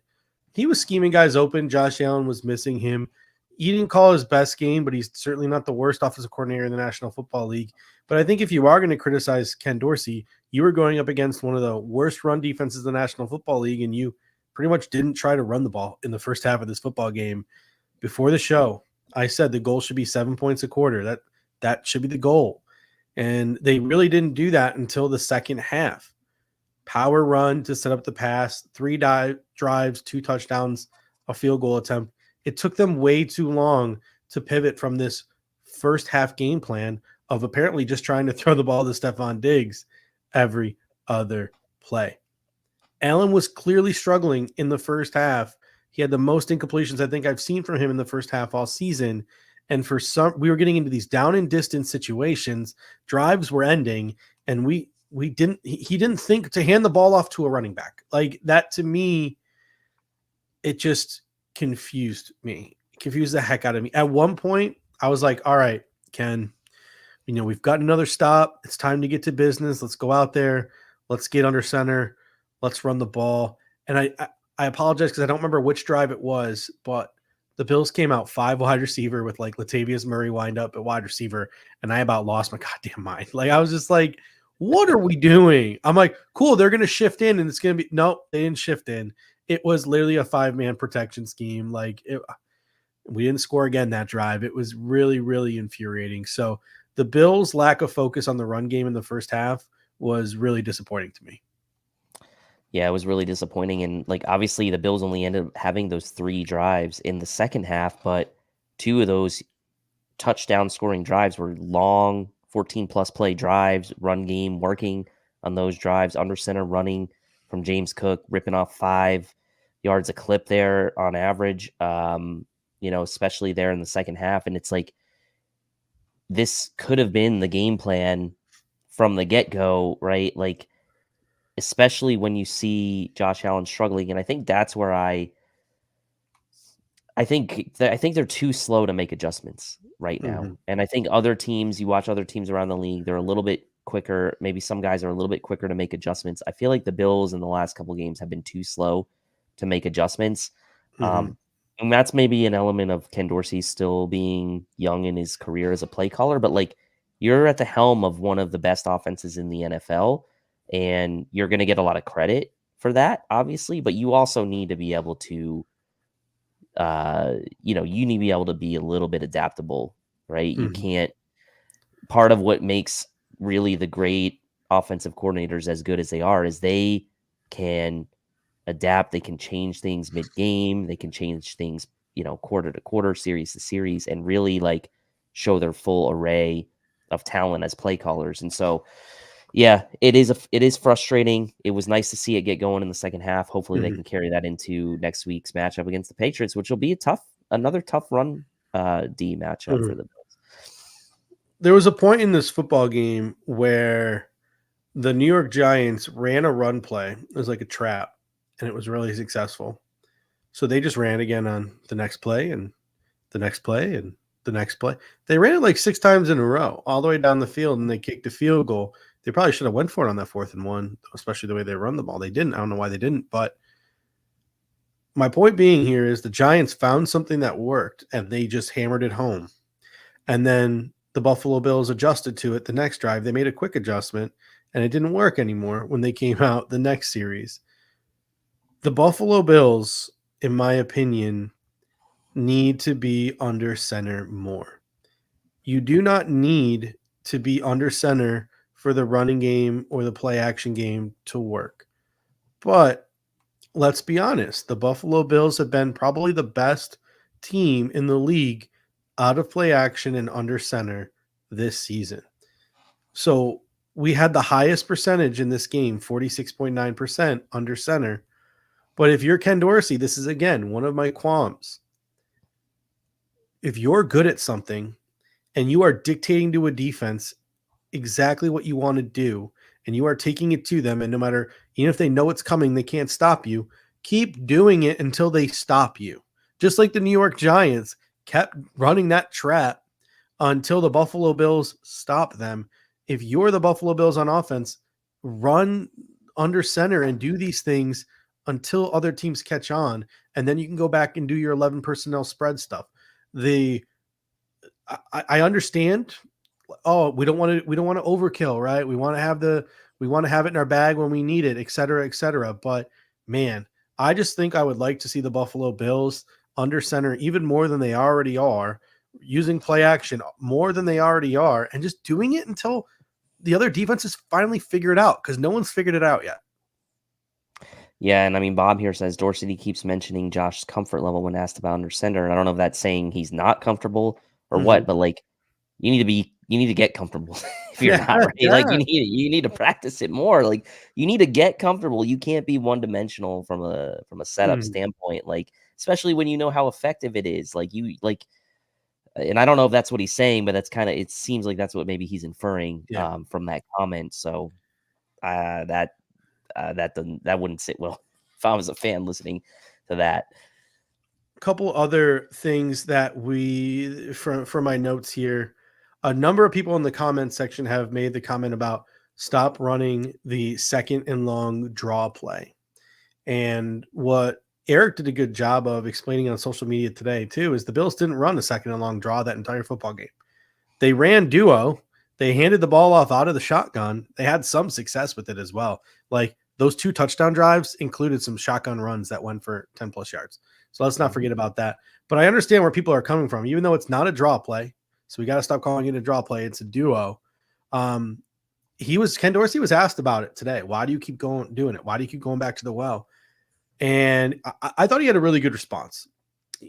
he was scheming guys open. Josh Allen was missing him. He didn't call his best game, but he's certainly not the worst offensive coordinator in the National Football League. But I think if you are going to criticize Ken Dorsey, you were going up against one of the worst run defenses in the National Football League, and you pretty much didn't try to run the ball in the first half of this football game. Before the show, I said the goal should be 7 points a quarter. That should be the goal. And they really didn't do that until the second half. Power run to set up the pass, 3 drives, 2 touchdowns, a field goal attempt. It took them way too long to pivot from this first half game plan of apparently just trying to throw the ball to Stefon Diggs every other play. Allen was clearly struggling in the first half. He had the most incompletions I think I've seen from him in the first half all season. And we were getting into these down and distance situations. Drives were ending, and he didn't think to hand the ball off to a running back. Like that, to me, it just confused me. It confused the heck out of me. At one point, I was like, all right, Ken, we've got another stop. It's time to get to business. Let's go out there. Let's get under center. Let's run the ball. And I apologize because I don't remember which drive it was, but the Bills came out 5 wide receiver with like Latavius Murray wind up at wide receiver, and I about lost my goddamn mind. Like I was just like, what are we doing? I'm like, cool, they're going to shift in, and it's going to be – nope, they didn't shift in. It was literally a 5-man protection scheme. Like we didn't score again that drive. It was really, really infuriating. So the Bills' lack of focus on the run game in the first half was really disappointing to me. Yeah, it was really disappointing. And like, obviously the Bills only ended up having those 3 drives in the second half, but 2 of those touchdown scoring drives were long 14 plus play drives, run game working on those drives, under center running from James Cook, ripping off 5 yards a clip there on average, especially there in the second half. And it's like, this could have been the game plan from the get-go, right? Like, especially when you see Josh Allen struggling. And I think that's where I think they're too slow to make adjustments right now. And I think other teams, you watch other teams around the league, they're a little bit quicker. Maybe some guys are a little bit quicker to make adjustments. I feel like the Bills in the last couple of games have been too slow to make adjustments. And that's maybe an element of Ken Dorsey still being young in his career as a play caller, but like, you're at the helm of one of the best offenses in the NFL, and you're going to get a lot of credit for that, obviously, but you also need to be able to, you need to be able to be a little bit adaptable, right? You can't, part of what makes really the great offensive coordinators as good as they are is they can adapt. They can change things mid-game. They can change things, quarter to quarter, series to series, and really like show their full array of talent as play callers. And so, yeah, it is frustrating. It was nice to see it get going in the second half. Hopefully they can carry that into next week's matchup against the Patriots, which will be another tough run D matchup for the Bills. There was a point in this football game where the New York Giants ran a run play. It was like a trap, and it was really successful. So they just ran again on the next play and the next play and the next play. They ran it like 6 times in a row, all the way down the field, and they kicked a field goal. They probably should have went for it on that 4th and 1, especially the way they run the ball. They didn't. I don't know why they didn't, but my point being here is the Giants found something that worked and they just hammered it home. And then the Buffalo Bills adjusted to it the next drive. They made a quick adjustment and it didn't work anymore when they came out the next series. The Buffalo Bills, in my opinion, need to be under center more. You do not need to be under center for the running game or the play action game to work. But let's be honest, the Buffalo Bills have been probably the best team in the league out of play action and under center this season. So we had the highest percentage in this game, 46.9% under center. But if you're Ken Dorsey, this is again one of my qualms. If you're good at something and you are dictating to a defense exactly what you want to do, and you are taking it to them, and no matter, even if they know it's coming, they can't stop you, keep doing it until they stop you. Just like the New York Giants kept running that trap until the Buffalo Bills stop them. If you're the Buffalo Bills on offense, run under center and do these things until other teams catch on, and then you can go back and do your 11 personnel spread stuff. I understand. Oh, we don't want to overkill, right? We want to have it in our bag when we need it, et cetera, et cetera. But man, I just think I would like to see the Buffalo Bills under center even more than they already are, using play action more than they already are, and just doing it until the other defenses finally figure it out, because no one's figured it out yet. Yeah, and I mean, Bob here says Dorsey keeps mentioning Josh's comfort level when asked about under center, and I don't know if that's saying he's not comfortable or what, but like you need to get comfortable if you're not right. Yeah. Like you need to practice it more. Like you need to get comfortable. You can't be one dimensional from a setup standpoint. Like especially when you know how effective it is. And I don't know if that's what he's saying, but that's kind of, it seems like that's what maybe he's inferring from that comment. So that wouldn't sit well if I was a fan listening to that. A couple other things that from my notes here, a number of people in the comment section have made the comment about stop running the second and long draw play. And what Eric did a good job of explaining on social media today too is the Bills didn't run a second and long draw that entire football game. They ran duo. They handed the ball off out of the shotgun. They had some success with it as well. Like those 2 touchdown drives included some shotgun runs that went for 10 plus yards. So let's not forget about that. But I understand where people are coming from, even though it's not a draw play. So we got to stop calling it a draw play. It's a duo. Ken Dorsey was asked about it today. Why do you keep doing it? Why do you keep going back to the well? And I thought he had a really good response.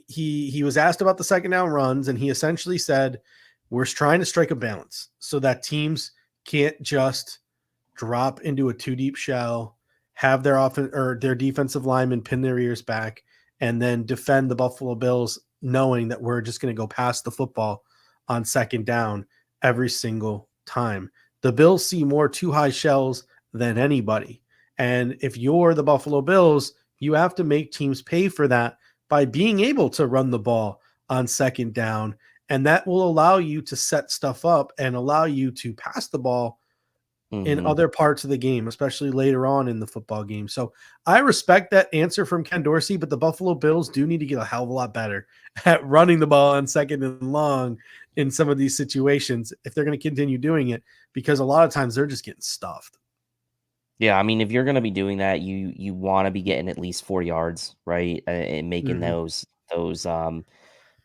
He was asked about the second down runs, and he essentially said, we're trying to strike a balance so that teams can't just drop into a 2-deep shell, have their defensive linemen pin their ears back, and then defend the Buffalo Bills knowing that we're just going to go past the football on second down every single time. The Bills see more 2-high shells than anybody. And if you're the Buffalo Bills, you have to make teams pay for that by being able to run the ball on second down. And that will allow you to set stuff up and allow you to pass the ball in other parts of the game, especially later on in the football game. So I respect that answer from Ken Dorsey, but the Buffalo Bills do need to get a hell of a lot better at running the ball on second and long in some of these situations if they're going to continue doing it, because a lot of times they're just getting stuffed. Yeah, I mean, if you're going to be doing that, you want to be getting at least 4 yards, right? And making those down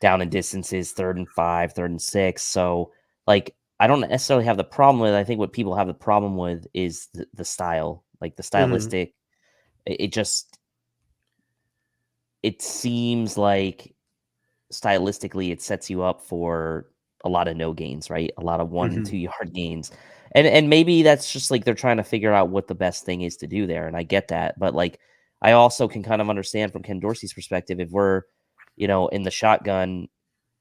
and distances, 3rd and 5, 3rd and 6. So like, I don't necessarily have the problem with it. I think what people have the problem with is the style, like the stylistic. It seems like stylistically it sets you up for a lot of no gains, right? A lot of 1 and 2 yard gains. And maybe that's just like they're trying to figure out what the best thing is to do there. And I get that. But like, I also can kind of understand from Ken Dorsey's perspective, if we're, in the shotgun,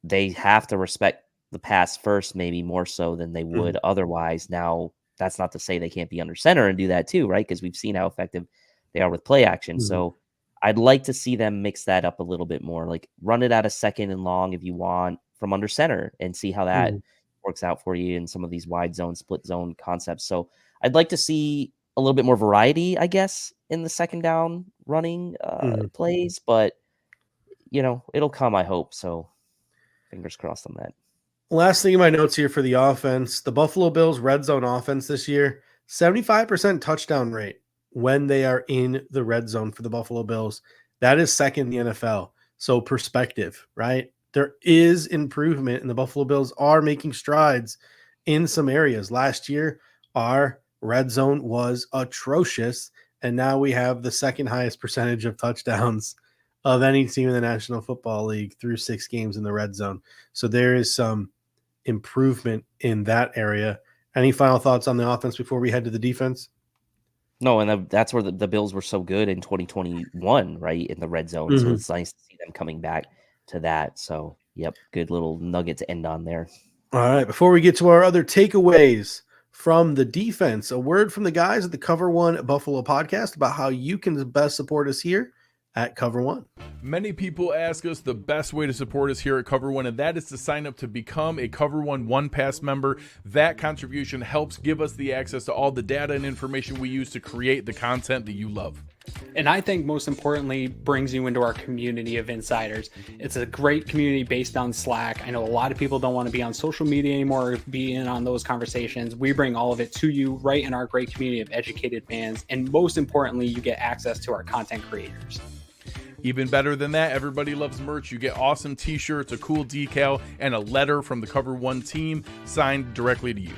they have to respect the pass first, maybe more so than they would otherwise. Now, that's not to say they can't be under center and do that too, right? Because we've seen how effective they are with play action. So I'd like to see them mix that up a little bit more, like run it out of second and long if you want from under center and see how that works out for you in some of these wide zone, split zone concepts. So I'd like to see a little bit more variety, I guess, in the second down running Mhm. plays, but it'll come, I hope. So fingers crossed on that. Last thing in my notes here for the offense, the Buffalo Bills red zone offense this year, 75% touchdown rate when they are in the red zone for the Buffalo Bills. That is second in the NFL. So perspective, right? There is improvement, and the Buffalo Bills are making strides in some areas. Last year, our red zone was atrocious, and now we have the second highest percentage of touchdowns of any team in the National Football League through 6 games in the red zone. So there is some improvement in that area. Any final thoughts on the offense before we head to the defense? No, and that's where the Bills were so good in 2021, right, in the red zone. So Mhm. it's nice to see them coming back to that. So, yep, good little nugget to end on there. All right. Before we get to our other takeaways from the defense, a word from the guys at the Cover One Buffalo podcast about how you can best support us here at Cover One. Many people ask us the best way to support us here at Cover One, and that is to sign up to become a Cover One Pass member. That contribution helps give us the access to all the data and information we use to create the content that you love. And I think most importantly, brings you into our community of insiders. It's a great community based on Slack. I know a lot of people don't want to be on social media anymore or be in on those conversations. We bring all of it to you right in our great community of educated fans. And most importantly, you get access to our content creators. Even better than that, everybody loves merch. You get awesome t-shirts, a cool decal, and a letter from the Cover One team signed directly to you.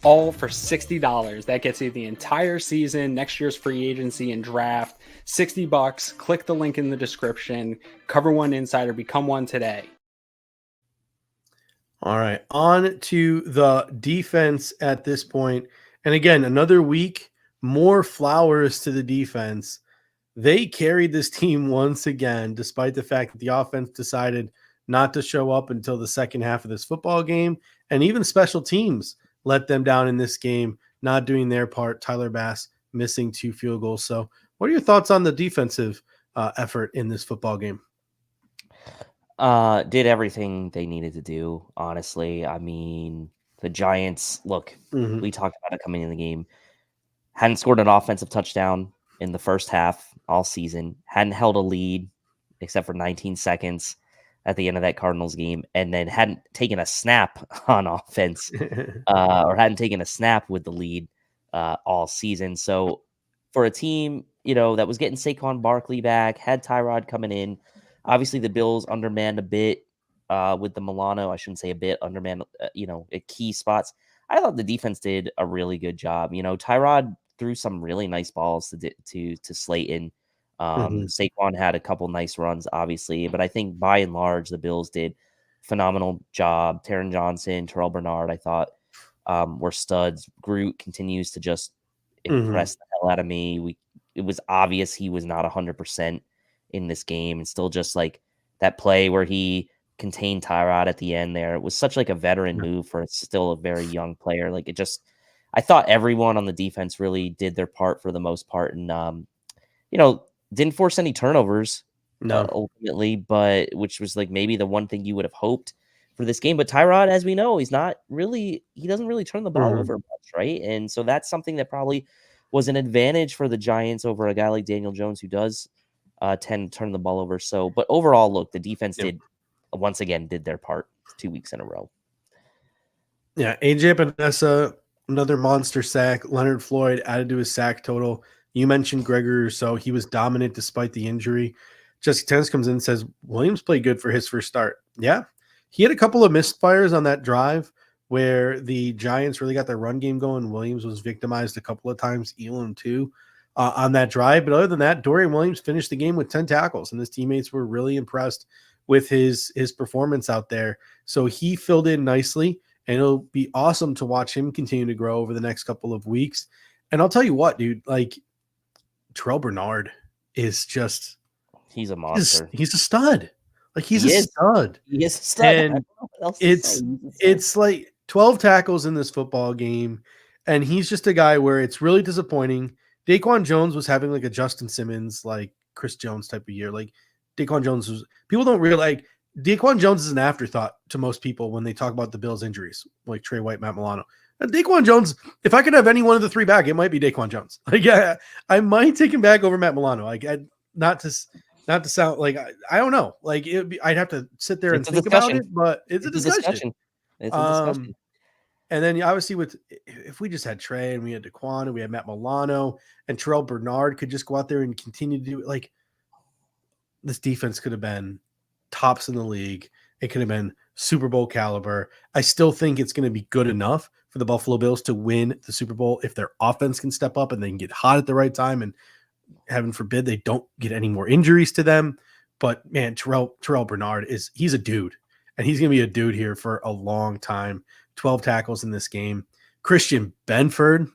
All for $60. That gets you the entire season, next year's free agency and draft. $60. Click the link in the description. Cover One Insider. Become one today. All right. On to the defense at this point. And again, another week, more flowers to the defense. They carried this team once again, despite the fact that the offense decided not to show up until the second half of this football game. And even special teams let them down in this game, not doing their part. Tyler Bass missing 2 field goals. So what are your thoughts on the defensive effort in this football game? Did everything they needed to do, honestly. I mean, the Giants, look, we talked about it coming in the game, hadn't scored an offensive touchdown in the first half all season, hadn't held a lead except for 19 seconds at the end of that Cardinals game, and then hadn't taken a snap on offense or hadn't taken a snap with the lead all season. So for a team, that was getting Saquon Barkley back, had Tyrod coming in, obviously the Bills undermanned a bit with the Milano. I shouldn't say a bit, undermanned, at key spots. I thought the defense did a really good job. Tyrod threw some really nice balls to Slayton. Saquon had a couple nice runs, obviously, but I think by and large, the Bills did phenomenal job. Taron Johnson, Terrell Bernard, I thought were studs. Groot continues to just impress the hell out of me. It was obvious he was not 100% in this game, and still just like that play where he contained Tyrod at the end there. It was such like a veteran move for still a very young player. Like I thought everyone on the defense really did their part for the most part, and didn't force any turnovers ultimately, but which was like maybe the one thing you would have hoped for this game. But Tyrod, as we know, he doesn't really turn the ball over much, right? And so that's something that probably was an advantage for the Giants over a guy like Daniel Jones, who does tend to turn the ball over. So, but overall, look, the defense did their part 2 weeks in a row. Yeah, AJ Epinesa, another monster sack. Leonard Floyd added to his sack total. You mentioned Gregory Rousseau. He was dominant despite the injury. Jesse Tennis comes in and says, Williams played good for his first start. Yeah, he had a couple of misfires on that drive where the Giants really got their run game going. Williams was victimized a couple of times, Elam too, on that drive. But other than that, Dorian Williams finished the game with 10 tackles, and his teammates were really impressed with his performance out there. So he filled in nicely, and it'll be awesome to watch him continue to grow over the next couple of weeks. And I'll tell you what, dude, like Terrell Bernard is just – he's a monster. He's a stud. Like he's a stud. He is a stud. And it's like 12 tackles in this football game, and he's just a guy where it's really disappointing. Daquan Jones was having like a Justin Simmons, like Chris Jones type of year. Like Daquan Jones was – people don't realize Daquan Jones is an afterthought to most people when they talk about the Bills' injuries, like Trey White, Matt Milano. Daquan Jones, if I could have any one of the three back, it might be Daquan Jones. Like, yeah, I might take him back over Matt Milano. Like, not to sound like I don't know. Like, I'd have to sit there and It's a think about discussion. it, but it's a discussion. It's a discussion. And then obviously if we just had Trey and we had Daquan and we had Matt Milano and Terrell Bernard could just go out there and continue to do it, like this defense could have been tops in the league. It could have been Super Bowl caliber. I still think it's going to be good enough for the Buffalo Bills to win the Super Bowl if their offense can step up and they can get hot at the right time, and heaven forbid they don't get any more injuries to them. But man, Terrell Bernard he's a dude, and he's going to be a dude here for a long time. 12 tackles in this game. Christian Benford,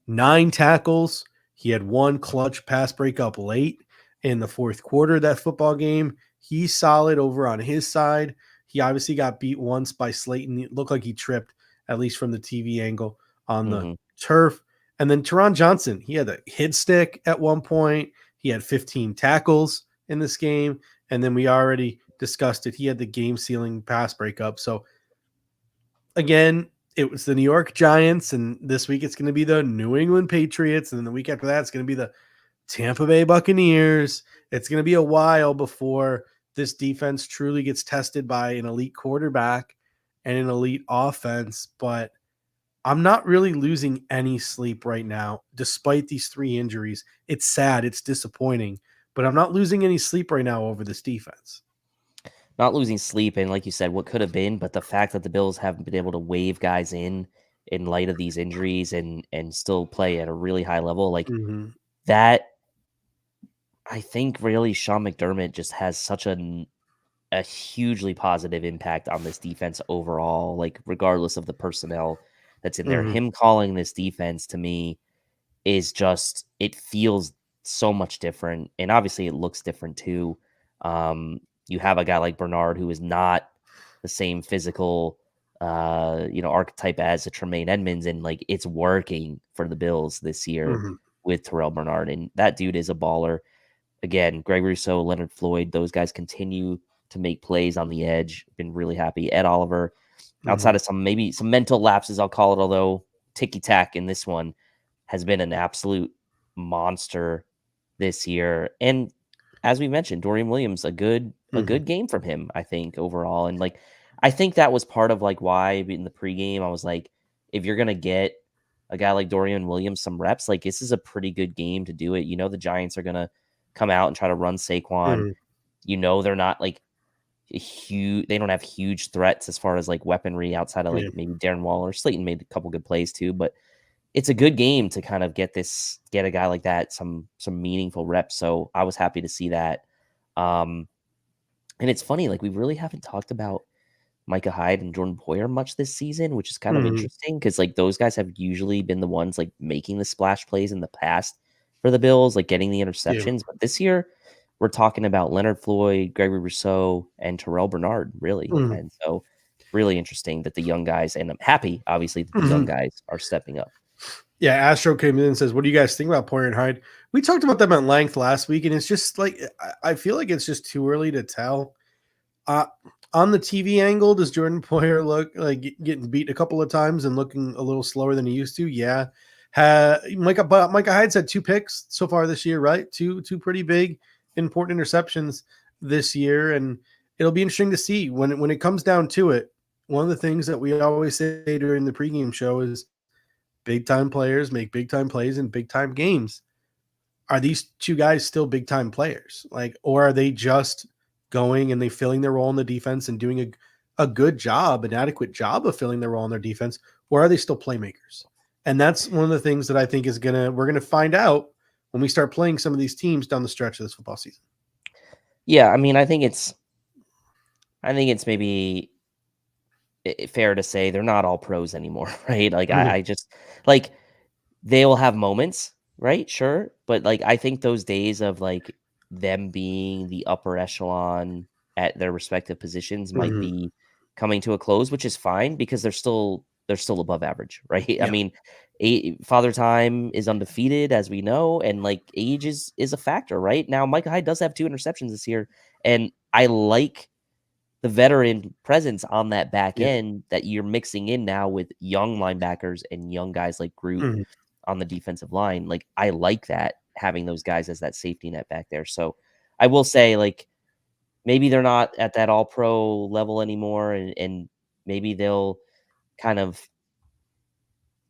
9 tackles. He had 1 clutch pass breakup late in the fourth quarter of that football game. He's solid over on his side. He obviously got beat once by Slayton. It looked like he tripped, at least from the TV angle, on the turf. And then Taron Johnson, he had a hit stick at one point. He had 15 tackles in this game. And then we already discussed it. He had the game-sealing pass breakup. So, again, it was the New York Giants, and this week it's going to be the New England Patriots, and then the week after that it's going to be the Tampa Bay Buccaneers. It's going to be a while before this defense truly gets tested by an elite quarterback and an elite offense, but I'm not really losing any sleep right now, despite these 3 injuries. It's sad, it's disappointing, but I'm not losing any sleep right now over this defense. Not losing sleep, and like you said, what could have been, but the fact that the Bills haven't been able to wave guys in light of these injuries and still play at a really high level, like that, I think really Sean McDermott just has such a hugely positive impact on this defense overall, like regardless of the personnel that's in there. Him calling this defense to me is just, it feels so much different, and obviously it looks different too. You have a guy like Bernard who is not the same physical, archetype as a Tremaine Edmonds, and like it's working for the Bills this year with Terrell Bernard, and that dude is a baller. Again, Greg Rousseau, Leonard Floyd, those guys continue to make plays on the edge. Been really happy. Ed Oliver, outside of some mental lapses, I'll call it, although ticky-tack in this one, has been an absolute monster this year. And as we mentioned, Dorian Williams, a good game from him, I think, overall. And like, I think that was part of like why in the pregame I was like, if you're gonna get a guy like Dorian Williams some reps, like this is a pretty good game to do it. You know, the Giants are gonna come out and try to run Saquon. You know, they're not like huge. They don't have huge threats as far as like weaponry outside of like maybe Darren Waller. Slayton made a couple good plays too, but it's a good game to kind of get a guy like that some meaningful reps. So I was happy to see that. And it's funny, like we really haven't talked about Micah Hyde and Jordan Poyer much this season, which is kind of interesting because like those guys have usually been the ones like making the splash plays in the past for the Bills, like getting the interceptions. But this year we're talking about Leonard Floyd, Gregory Rousseau, and Terrell Bernard, really. And so really interesting that the young guys, and I'm happy, obviously, that the young guys are stepping up. Yeah, Astro came in and says, what do you guys think about Poyer and Hyde? We talked about them at length last week, and it's just like, I feel like it's just too early to tell. On the TV angle, does Jordan Poyer look like getting beat a couple of times and looking a little slower than he used to? Yeah. Micah Hyde's had 2 picks so far this year, right? Two pretty big, important interceptions this year, and it'll be interesting to see when it comes down to it. One of the things that we always say during the pregame show is big time players make big time plays in big time games. Are these 2 guys still big time players? Like, or are they just going and they filling their role in the defense and doing a good job, an adequate job of filling their role in their defense? Or are they still playmakers? And that's one of the things that I think we're going to find out when we start playing some of these teams down the stretch of this football season. Yeah. I mean, I think it's maybe fair to say they're not all pros anymore, right? Like I just like they will have moments, right? Sure, but like I think those days of like them being the upper echelon at their respective positions might be coming to a close, which is fine because they're still above average, right? Yeah. I mean, Father Time is undefeated, as we know, and like age is a factor, right? Now, Micah Hyde does have 2 interceptions this year, and I like the veteran presence on that back Yeah. end that you're mixing in now with young linebackers and young guys like Groot Mhm. on the defensive line. Like, I like that, having those guys as that safety net back there. So I will say, like, maybe they're not at that all pro level anymore, and maybe they'll kind of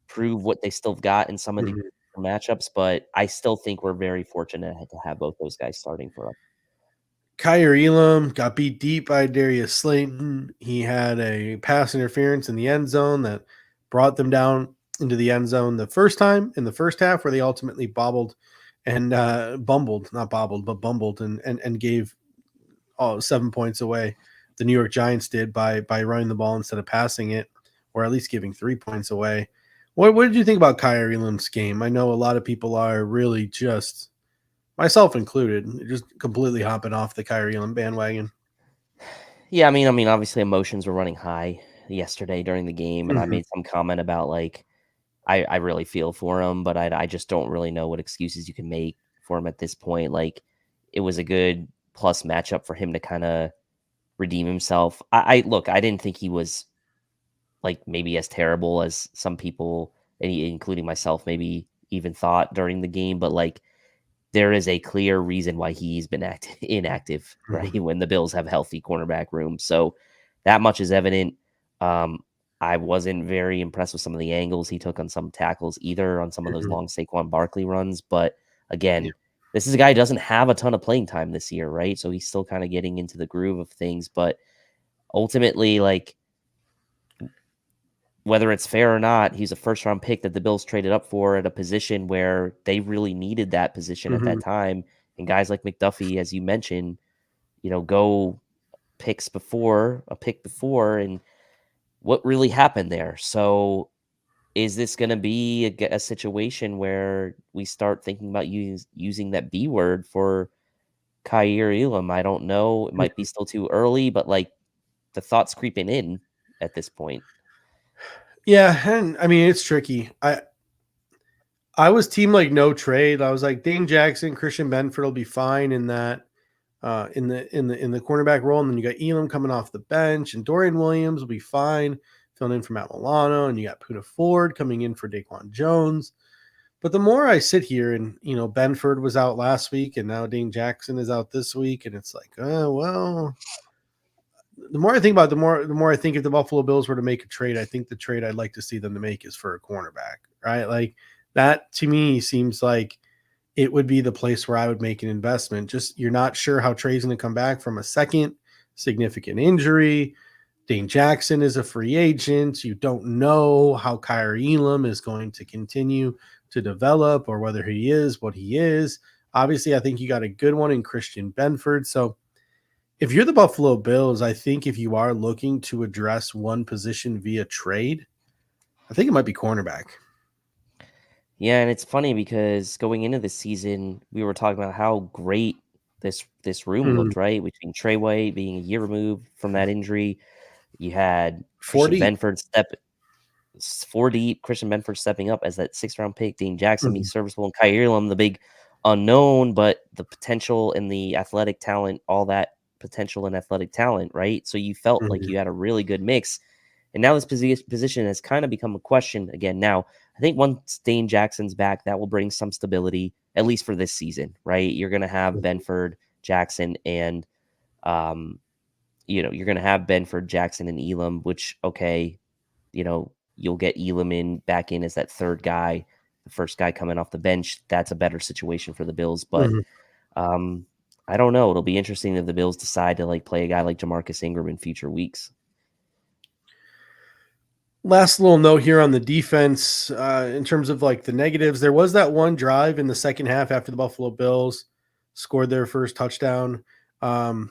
prove what they still got in some of these Mhm. matchups, but I still think we're very fortunate to have both those guys starting for us. Kaiir Elam got beat deep by Darius Slayton. He had a pass interference in the end zone that brought them down into the end zone the first time in the first half, where they ultimately bobbled and bumbled, not bobbled, but bumbled and gave 7 points away. The New York Giants did by running the ball instead of passing it, or at least giving 3 points away. What did you think about Kaiir Elam's game? I know a lot of people are really just, myself included, just completely hopping off the Kaiir Elam bandwagon. Yeah, I mean, obviously emotions were running high yesterday during the game, and I Mhm. made some comment about, like, I really feel for him, but I just don't really know what excuses you can make for him at this point. Like, it was a good plus matchup for him to kind of redeem himself. I look, I didn't think he was, like, maybe as terrible as some people, including myself, maybe even thought during the game, but, like, there is a clear reason why he's been inactive, right? Mhm. When the Bills have healthy cornerback room. So that much is evident. Um, I wasn't very impressed with some of the angles he took on some tackles, either on some of those Mhm. long Saquon Barkley runs. But Yeah. again, this is a guy who doesn't have a ton of playing time this year, right? So he's still kind of getting into the groove of things. But ultimately, like, whether it's fair or not, he's a first round pick that the Bills traded up for at a position where they really needed that position at that Mhm. time. And guys like McDuffie, as you mentioned, go a pick before, and what really happened there. So is this going to be a situation where we start thinking about using that B word for Kaiir Elam? I don't know. It might be still too early, but, like, the thought's creeping in at this point. Yeah, and I mean it's tricky. I was team like no trade. I was like Dane Jackson, Christian Benford will be fine in that in the cornerback role, and then you got Elam coming off the bench, and Dorian Williams will be fine filling in for Matt Milano, and you got Puda Ford coming in for Daquan Jones. But the more I sit here, and Benford was out last week, and now Dane Jackson is out this week, and it's like, oh well. The more I think about it, the more I think if the Buffalo Bills were to make a trade, I think the trade I'd like to see them to make is for a cornerback, right? Like that to me seems like it would be the place where I would make an investment. Just you're not sure how Trey's going to come back from a second significant injury. Dane Jackson is a free agent. You don't know how Kaiir Elam is going to continue to develop or whether he is what he is. Obviously, I think you got a good one in Christian Benford. So if you're the Buffalo Bills, I think if you are looking to address one position via trade, I think it might be cornerback. Yeah, and it's funny because going into the season, we were talking about how great this room Mhm. looked, right? Between Trey White being a year removed from that injury, you had 40. Four deep, Christian Benford stepping up as that 6th-round pick, Dane Jackson being Mhm. serviceable, and Kaiir Elam, the big unknown, but the potential and the athletic talent, all that potential and athletic talent, right? So you felt like Mhm. you had a really good mix. And now this position has kind of become a question again. Now, I think once Dane Jackson's back, that will bring some stability, at least for this season, right? You're going to have Mhm. Benford, Jackson, and you're going to have Benford, Jackson, and Elam, which, okay, you'll get Elam back in as that third guy, the first guy coming off the bench. That's a better situation for the Bills. But Mhm. um, I don't know. It'll be interesting if the Bills decide to, like, play a guy like Jamarcus Ingram in future weeks. Last little note here on the defense in terms of like the negatives. There was that one drive in the second half after the Buffalo Bills scored their first touchdown. Or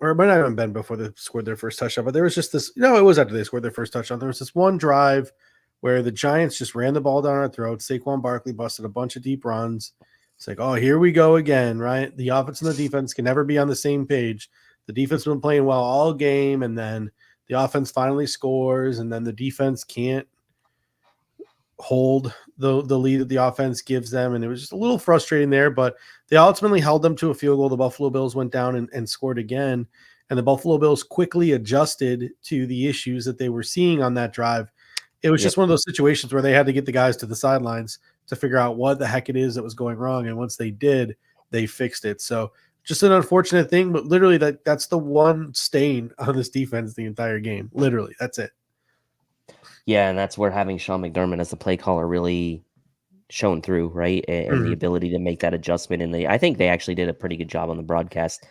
it might not have been before they scored their first touchdown, but there was just this. No, it was after they scored their first touchdown. There was this one drive where the Giants just ran the ball down our throats. Saquon Barkley busted a bunch of deep runs. It's like, oh, here we go again, right? The offense and the defense can never be on the same page. The defense has been playing well all game, and then the offense finally scores, and then the defense can't hold the lead that the offense gives them. And it was just a little frustrating there, but they ultimately held them to a field goal. The Buffalo Bills went down and scored again. and the Buffalo Bills quickly adjusted to the issues that they were seeing on that drive. It was just one of those situations where they had to get the guys to the sidelines to figure out what the heck it is that was going wrong. And once they did, they fixed it. So just an unfortunate thing, but literally that's the one stain on this defense the entire game. Literally, that's it. Yeah, and that's where having Sean McDermott as the play caller really shone through, right? And the ability to make that adjustment. And I think they actually did a pretty good job on the broadcast,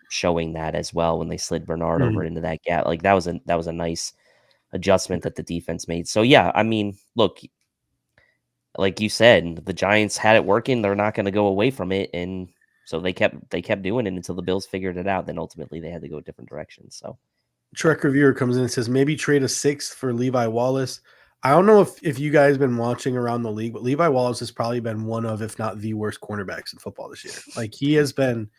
showing that as well when they slid Bernard over into that gap. Like that was a nice adjustment that the defense made. So yeah, I mean, look, like you said, the Giants had it working. They're not going to go away from it, and so they kept doing it until the Bills figured it out. Then ultimately they had to go a different direction. So Trek Reviewer comes in and says maybe trade a 6th for Levi Wallace. I don't know if you guys been watching around the league, but Levi Wallace has probably been one of, if not the worst cornerbacks in football this year. Like he has been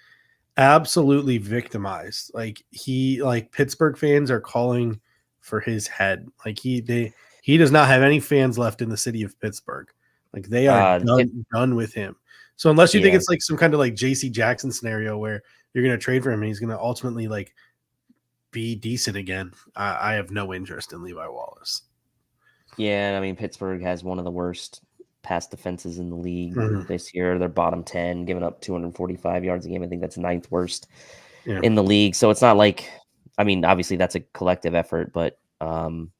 absolutely victimized. Like Pittsburgh fans are calling for his head. Like he does not have any fans left in the city of Pittsburgh. Like they are done with him. So unless you think it's like some kind of like JC Jackson scenario where you're going to trade for him and he's going to ultimately like be decent again, I have no interest in Levi Wallace. Yeah, I mean Pittsburgh has one of the worst pass defenses in the league this year. They're bottom 10, giving up 245 yards a game. I think that's 9th worst in the league. So it's not like, I mean, obviously that's a collective effort, but I'm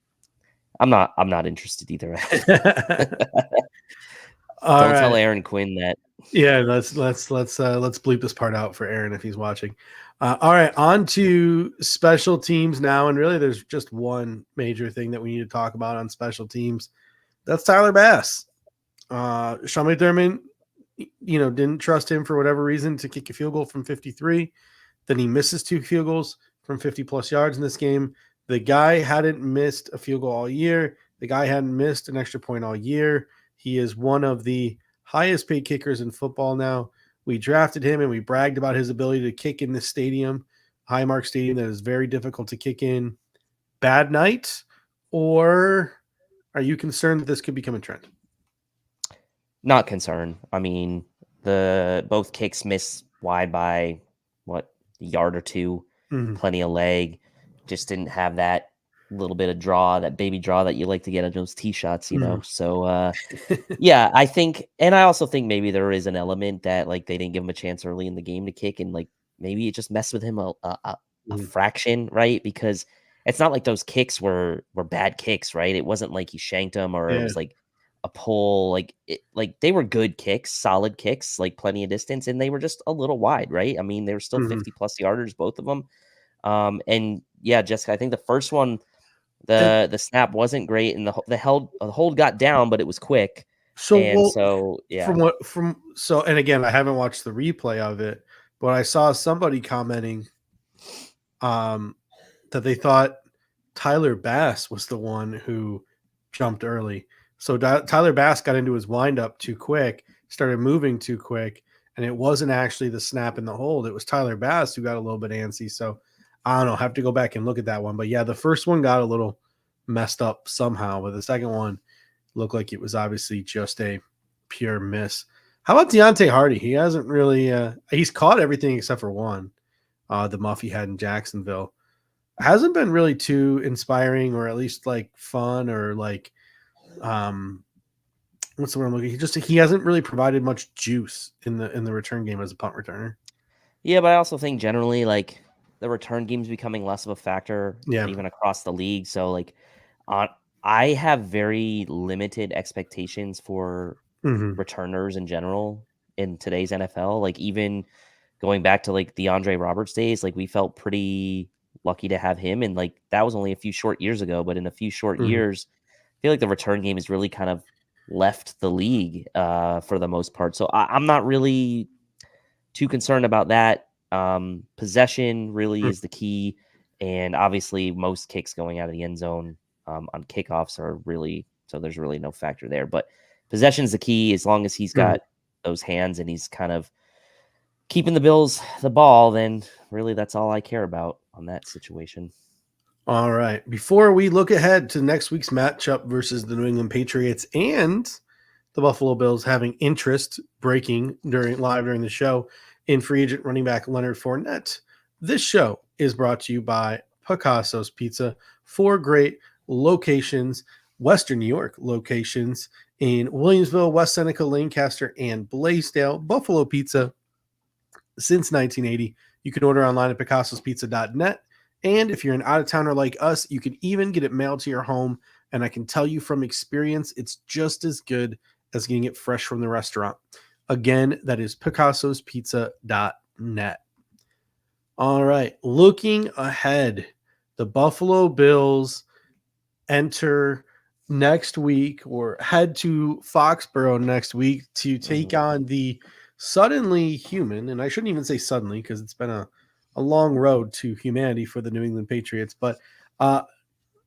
not interested either. Don't tell Aaron Quinn that. Yeah, let's bleep this part out for Aaron if he's watching. All right, on to special teams now, and really there's just one major thing that we need to talk about on special teams. That's Tyler Bass. Sean McDermott, didn't trust him for whatever reason to kick a field goal from 53. Then he misses 2 field goals from 50-plus yards in this game. The guy hadn't missed a field goal all year. The guy hadn't missed an extra point all year. He is one of the highest paid kickers in football now. We drafted him and we bragged about his ability to kick in this stadium, Highmark Stadium, that is very difficult to kick in. Bad night, or are you concerned that this could become a trend? Not concerned. I mean, both kicks miss wide by a yard or two, plenty of leg. Just didn't have that little bit of draw, that baby draw that you like to get on those tee shots, So yeah, I think, and I also think maybe there is an element that like they didn't give him a chance early in the game to kick, and like maybe it just messed with him a fraction, right? Because it's not like those kicks were bad kicks, right? It wasn't like he shanked them or it was like a pull, like they were good kicks, solid kicks, like plenty of distance, and they were just a little wide, right? I mean, they were still 50-plus yarders, both of them. And yeah, Jessica, I think the first one, the snap wasn't great, and the hold got down, but it was quick. And again, I haven't watched the replay of it, but I saw somebody commenting that they thought Tyler Bass was the one who jumped early. So Tyler Bass got into his windup too quick, started moving too quick, and it wasn't actually the snap in the hold. It was Tyler Bass who got a little bit antsy. So I don't know, have to go back and look at that one. But yeah, the first one got a little messed up somehow, but the second one looked like it was obviously just a pure miss. How about Deontay Hardy? He hasn't really he's caught everything except for one, the muff he had in Jacksonville. Hasn't been really too inspiring, or at least like fun, or like what's the word I'm looking? He hasn't really provided much juice in the return game as a punt returner. Yeah, but I also think generally like the return game's becoming less of a factor, even across the league. So like I have very limited expectations for returners in general in today's NFL. Like even going back to like the Andre Roberts days, like we felt pretty lucky to have him. And like that was only a few short years ago, but in a few short years, I feel like the return game has really kind of left the league for the most part. So I'm not really too concerned about that. Possession really is the key. And obviously most kicks going out of the end zone on kickoffs are really, so there's really no factor there, but possession is the key. As long as he's got those hands and he's kind of keeping the Bills the ball, then really that's all I care about on that situation. All right. Before we look ahead to next week's matchup versus the New England Patriots and the Buffalo Bills having interest breaking live during the show in free agent running back Leonard Fournette, this show is brought to you by Picasso's Pizza. 4 great locations, Western New York locations in Williamsville, West Seneca, Lancaster, and Blaisdell. Buffalo Pizza since 1980. You can order online at picassospizza.net. And if you're an out-of-towner like us, you can even get it mailed to your home. And I can tell you from experience, it's just as good as getting it fresh from the restaurant. Again, that is picassospizza.net. All right, looking ahead, the Buffalo Bills enter next week or head to Foxborough next week to take on the suddenly human, and I shouldn't even say suddenly because it's been a long road to humanity for the New England Patriots, but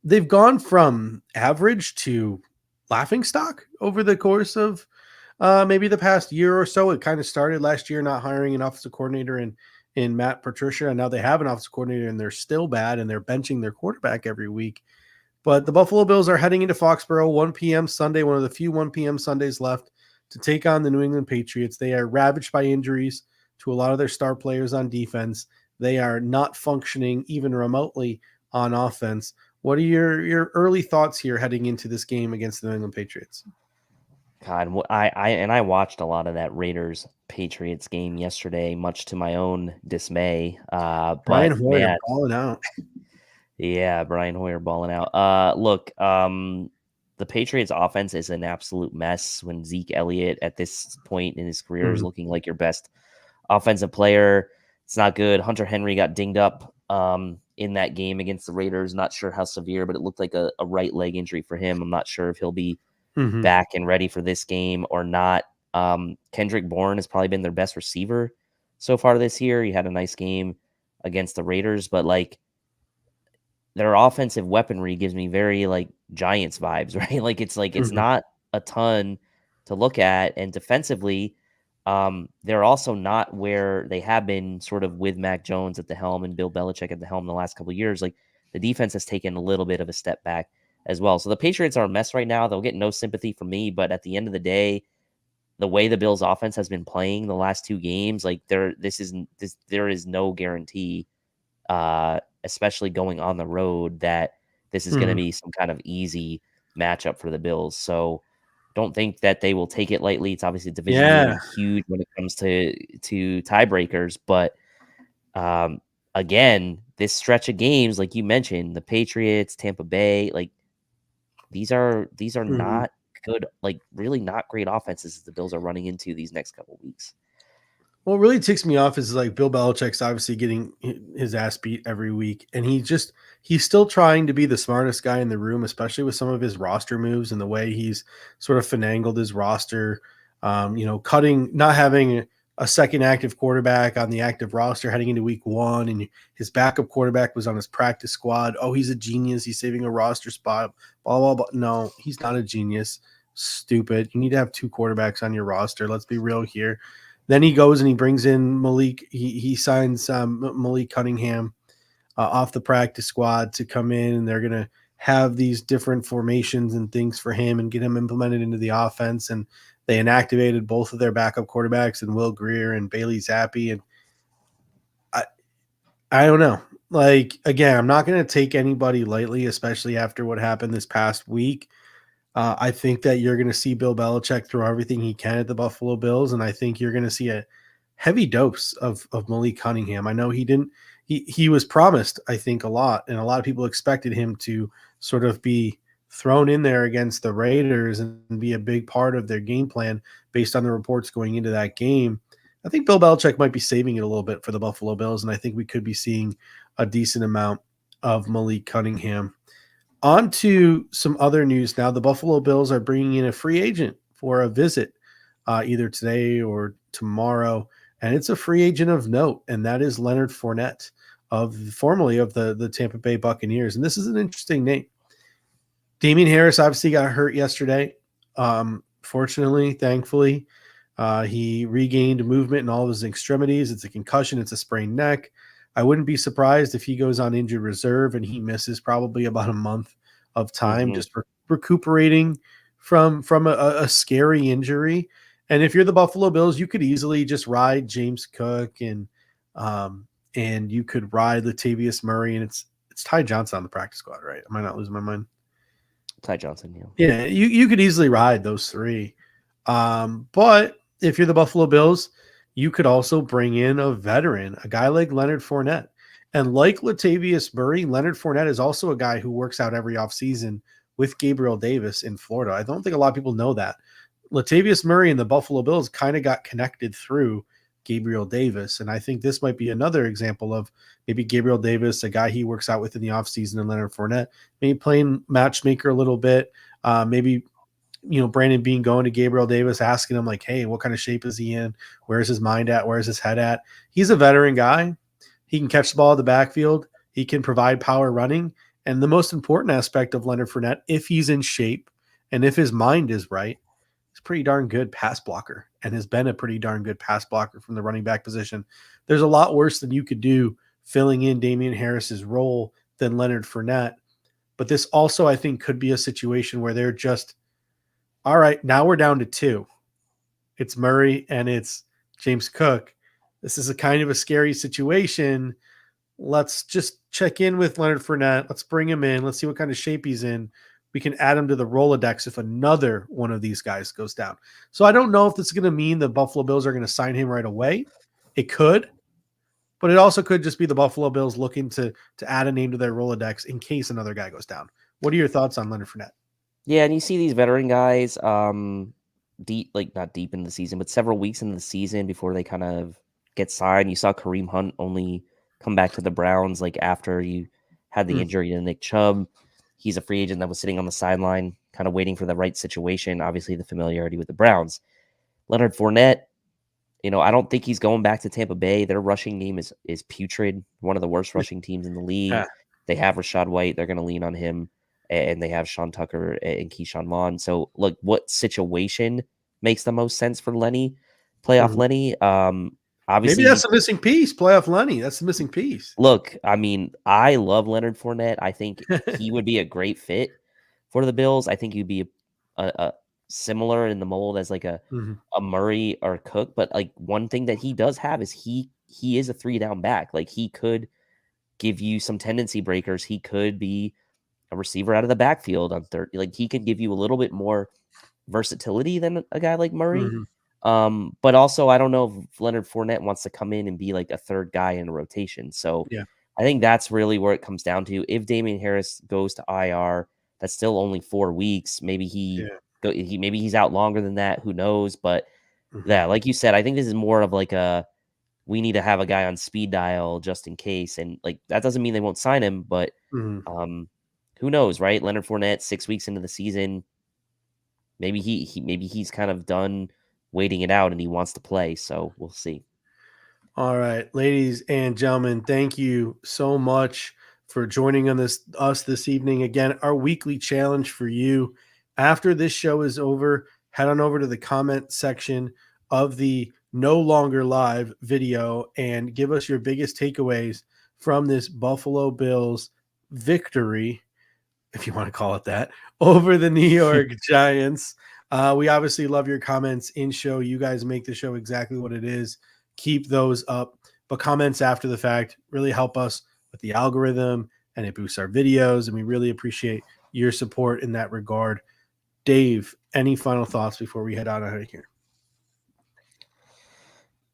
they've gone from average to laughingstock over the course of maybe the past year or so. It kind of started last year not hiring an offensive coordinator in Matt Patricia, and now they have an offensive coordinator and they're still bad and they're benching their quarterback every week. But the Buffalo Bills are heading into Foxborough 1 p.m. Sunday, one of the few 1 p.m. Sundays left to take on the New England Patriots. They are ravaged by injuries to a lot of their star players on defense. They are not functioning even remotely on offense. What are your early thoughts here heading into this game against the New England Patriots? God, I watched a lot of that Raiders Patriots game yesterday, much to my own dismay. Brian Hoyer balling out. Yeah, Brian Hoyer balling out. Look, the Patriots offense is an absolute mess when Zeke Elliott at this point in his career is looking like your best offensive player. It's not good. Hunter Henry got dinged up in that game against the Raiders. Not sure how severe, but it looked like a right leg injury for him. I'm not sure if he'll be back and ready for this game or not. Kendrick Bourne has probably been their best receiver so far this year. He had a nice game against the Raiders, but like their offensive weaponry gives me very like Giants vibes, right? It's not a ton to look at, and defensively, they're also not where they have been sort of with Mac Jones at the helm and Bill Belichick at the helm the last couple of years. Like the defense has taken a little bit of a step back as well. So the Patriots are a mess right now. They'll get no sympathy from me, but at the end of the day, the way the Bills offense has been playing the last 2 games, like there is no guarantee, especially going on the road, that this is going to be some kind of easy matchup for the Bills. So don't think that they will take it lightly. It's obviously a division game and huge when it comes to tiebreakers, but again, this stretch of games, like you mentioned, the Patriots, Tampa Bay, like these are not good, like really not great offenses the Bills are running into these next couple of weeks. What really ticks me off is like Bill Belichick's obviously getting his ass beat every week, and he's still trying to be the smartest guy in the room, especially with some of his roster moves and the way he's sort of finagled his roster. Not having a second active quarterback on the active roster heading into week 1, and his backup quarterback was on his practice squad. Oh, he's a genius. He's saving a roster spot. Blah, blah, blah. No, he's not a genius. Stupid. You need to have 2 quarterbacks on your roster. Let's be real here. Then he goes and he brings in Malik. He signs Malik Cunningham off the practice squad to come in, and they're going to have these different formations and things for him and get him implemented into the offense. And they inactivated both of their backup quarterbacks, and Will Grier and Bailey Zappi. And I don't know. Like, again, I'm not going to take anybody lightly, especially after what happened this past week. I think that you're going to see Bill Belichick throw everything he can at the Buffalo Bills, and I think you're going to see a heavy dose of Malik Cunningham. I know he was promised, I think, a lot, and a lot of people expected him to sort of be thrown in there against the Raiders and be a big part of their game plan based on the reports going into that game. I think Bill Belichick might be saving it a little bit for the Buffalo Bills, and I think we could be seeing a decent amount of Malik Cunningham. On to some other news now. The Buffalo Bills are bringing in a free agent for a visit either today or tomorrow, and it's a free agent of note, and that is Leonard Fournette, formerly of the Tampa Bay Buccaneers. And this is an interesting name. Damian Harris obviously got hurt yesterday. Thankfully, he regained movement in all of his extremities. It's a concussion. It's a sprained neck. I wouldn't be surprised if he goes on injured reserve and he misses probably about a month of time just recuperating from a scary injury. And if you're the Buffalo Bills, you could easily just ride James Cook and and you could ride Latavius Murray, and it's Ty Johnson on the practice squad, right? Am I not losing my mind? Ty Johnson, Yeah, you could easily ride those three. But if you're the Buffalo Bills, you could also bring in a veteran, a guy like Leonard Fournette. And like Latavius Murray, Leonard Fournette is also a guy who works out every offseason with Gabriel Davis in Florida. I don't think a lot of people know that. Latavius Murray and the Buffalo Bills kind of got connected through Gabriel Davis. And I think this might be another example of maybe Gabriel Davis, a guy he works out with in the offseason, and Leonard Fournette, maybe playing matchmaker a little bit. Maybe, Brandon Beane going to Gabriel Davis, asking him like, hey, what kind of shape is he in? Where's his mind at? Where's his head at? He's a veteran guy. He can catch the ball at the backfield. He can provide power running. And the most important aspect of Leonard Fournette, if he's in shape and if his mind is right, he's a pretty darn good pass blocker and has been a pretty darn good pass blocker from the running back position. There's a lot worse than you could do filling in Damian Harris's role than Leonard Fournette. But this also, I think, could be a situation where they're just, all right, now we're down to two. It's Murray and it's James Cook. This is a kind of a scary situation. Let's just check in with Leonard Fournette. Let's bring him in. Let's see what kind of shape he's in. We can add him to the Rolodex if another one of these guys goes down. So I don't know if this is going to mean the Buffalo Bills are going to sign him right away. It could, but it also could just be the Buffalo Bills looking to add a name to their Rolodex in case another guy goes down. What are your thoughts on Leonard Fournette? Yeah, and you see these veteran guys not deep in the season, but several weeks into the season before they kind of get signed. You saw Kareem Hunt only come back to the Browns like after you had the injury to Nick Chubb. He's a free agent that was sitting on the sideline, kind of waiting for the right situation. Obviously, the familiarity with the Browns. Leonard Fournette, I don't think he's going back to Tampa Bay. Their rushing game is putrid, one of the worst rushing teams in the league. Yeah. They have Rachaad White. They're going to lean on him. And they have Sean Tucker and Keyshawn Vaughn. So, look, what situation makes the most sense for Lenny? Playoff Lenny? Obviously, maybe that's the missing piece. Playoff Lenny. That's the missing piece. Look, I mean, I love Leonard Fournette. I think he would be a great fit for the Bills. I think he'd be a similar in the mold as like a Murray or a Cook. But like one thing that he does have is he is a 3-down back. Like he could give you some tendency breakers. He could be a receiver out of the backfield on third. Like he could give you a little bit more versatility than a guy like Murray. But also I don't know if Leonard Fournette wants to come in and be like a third guy in a rotation. So yeah, I think that's really where it comes down to. If Damian Harris goes to IR, that's still only 4 weeks. Maybe maybe he's out longer than that. Who knows? But yeah, like you said, I think this is more of like we need to have a guy on speed dial just in case. And like that doesn't mean they won't sign him, but who knows, right? Leonard Fournette, 6 weeks into the season, maybe he's kind of done waiting it out and he wants to play. So we'll see. All right, ladies and gentlemen, thank you so much for joining us this evening. Again, our weekly challenge for you. After this show is over, head on over to the comment section of the No Longer Live video and give us your biggest takeaways from this Buffalo Bills victory, if you want to call it that, over the New York Giants. We obviously love your comments in show. You guys make the show exactly what it is. Keep those up. But comments after the fact really help us with the algorithm and it boosts our videos. And we really appreciate your support in that regard. Dave, any final thoughts before we head out of here?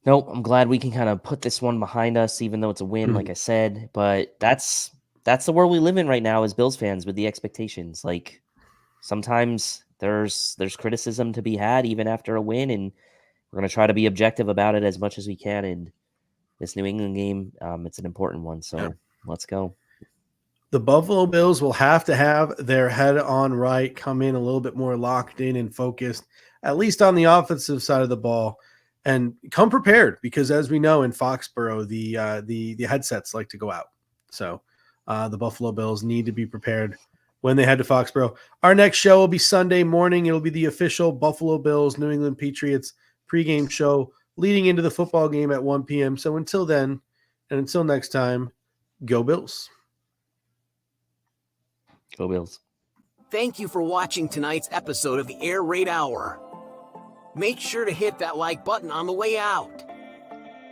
Nope. I'm glad we can kind of put this one behind us, even though it's a win, like I said. But that's the world we live in right now as Bills fans with the expectations. Like sometimes there's criticism to be had even after a win, and we're going to try to be objective about it as much as we can. And this New England game, it's an important one. So let's go. The Buffalo Bills will have to have their head on right, come in a little bit more locked in and focused, at least on the offensive side of the ball, and come prepared because, as we know, in Foxborough, the headsets like to go out. So the Buffalo Bills need to be prepared when they head to Foxborough. Our next show will be Sunday morning. It'll be the official Buffalo Bills New England Patriots pregame show leading into the football game at 1 p.m. So until then, and until next time, go Bills. Go Bills. Thank you for watching tonight's episode of the Air Raid Hour. Make sure to hit that like button on the way out.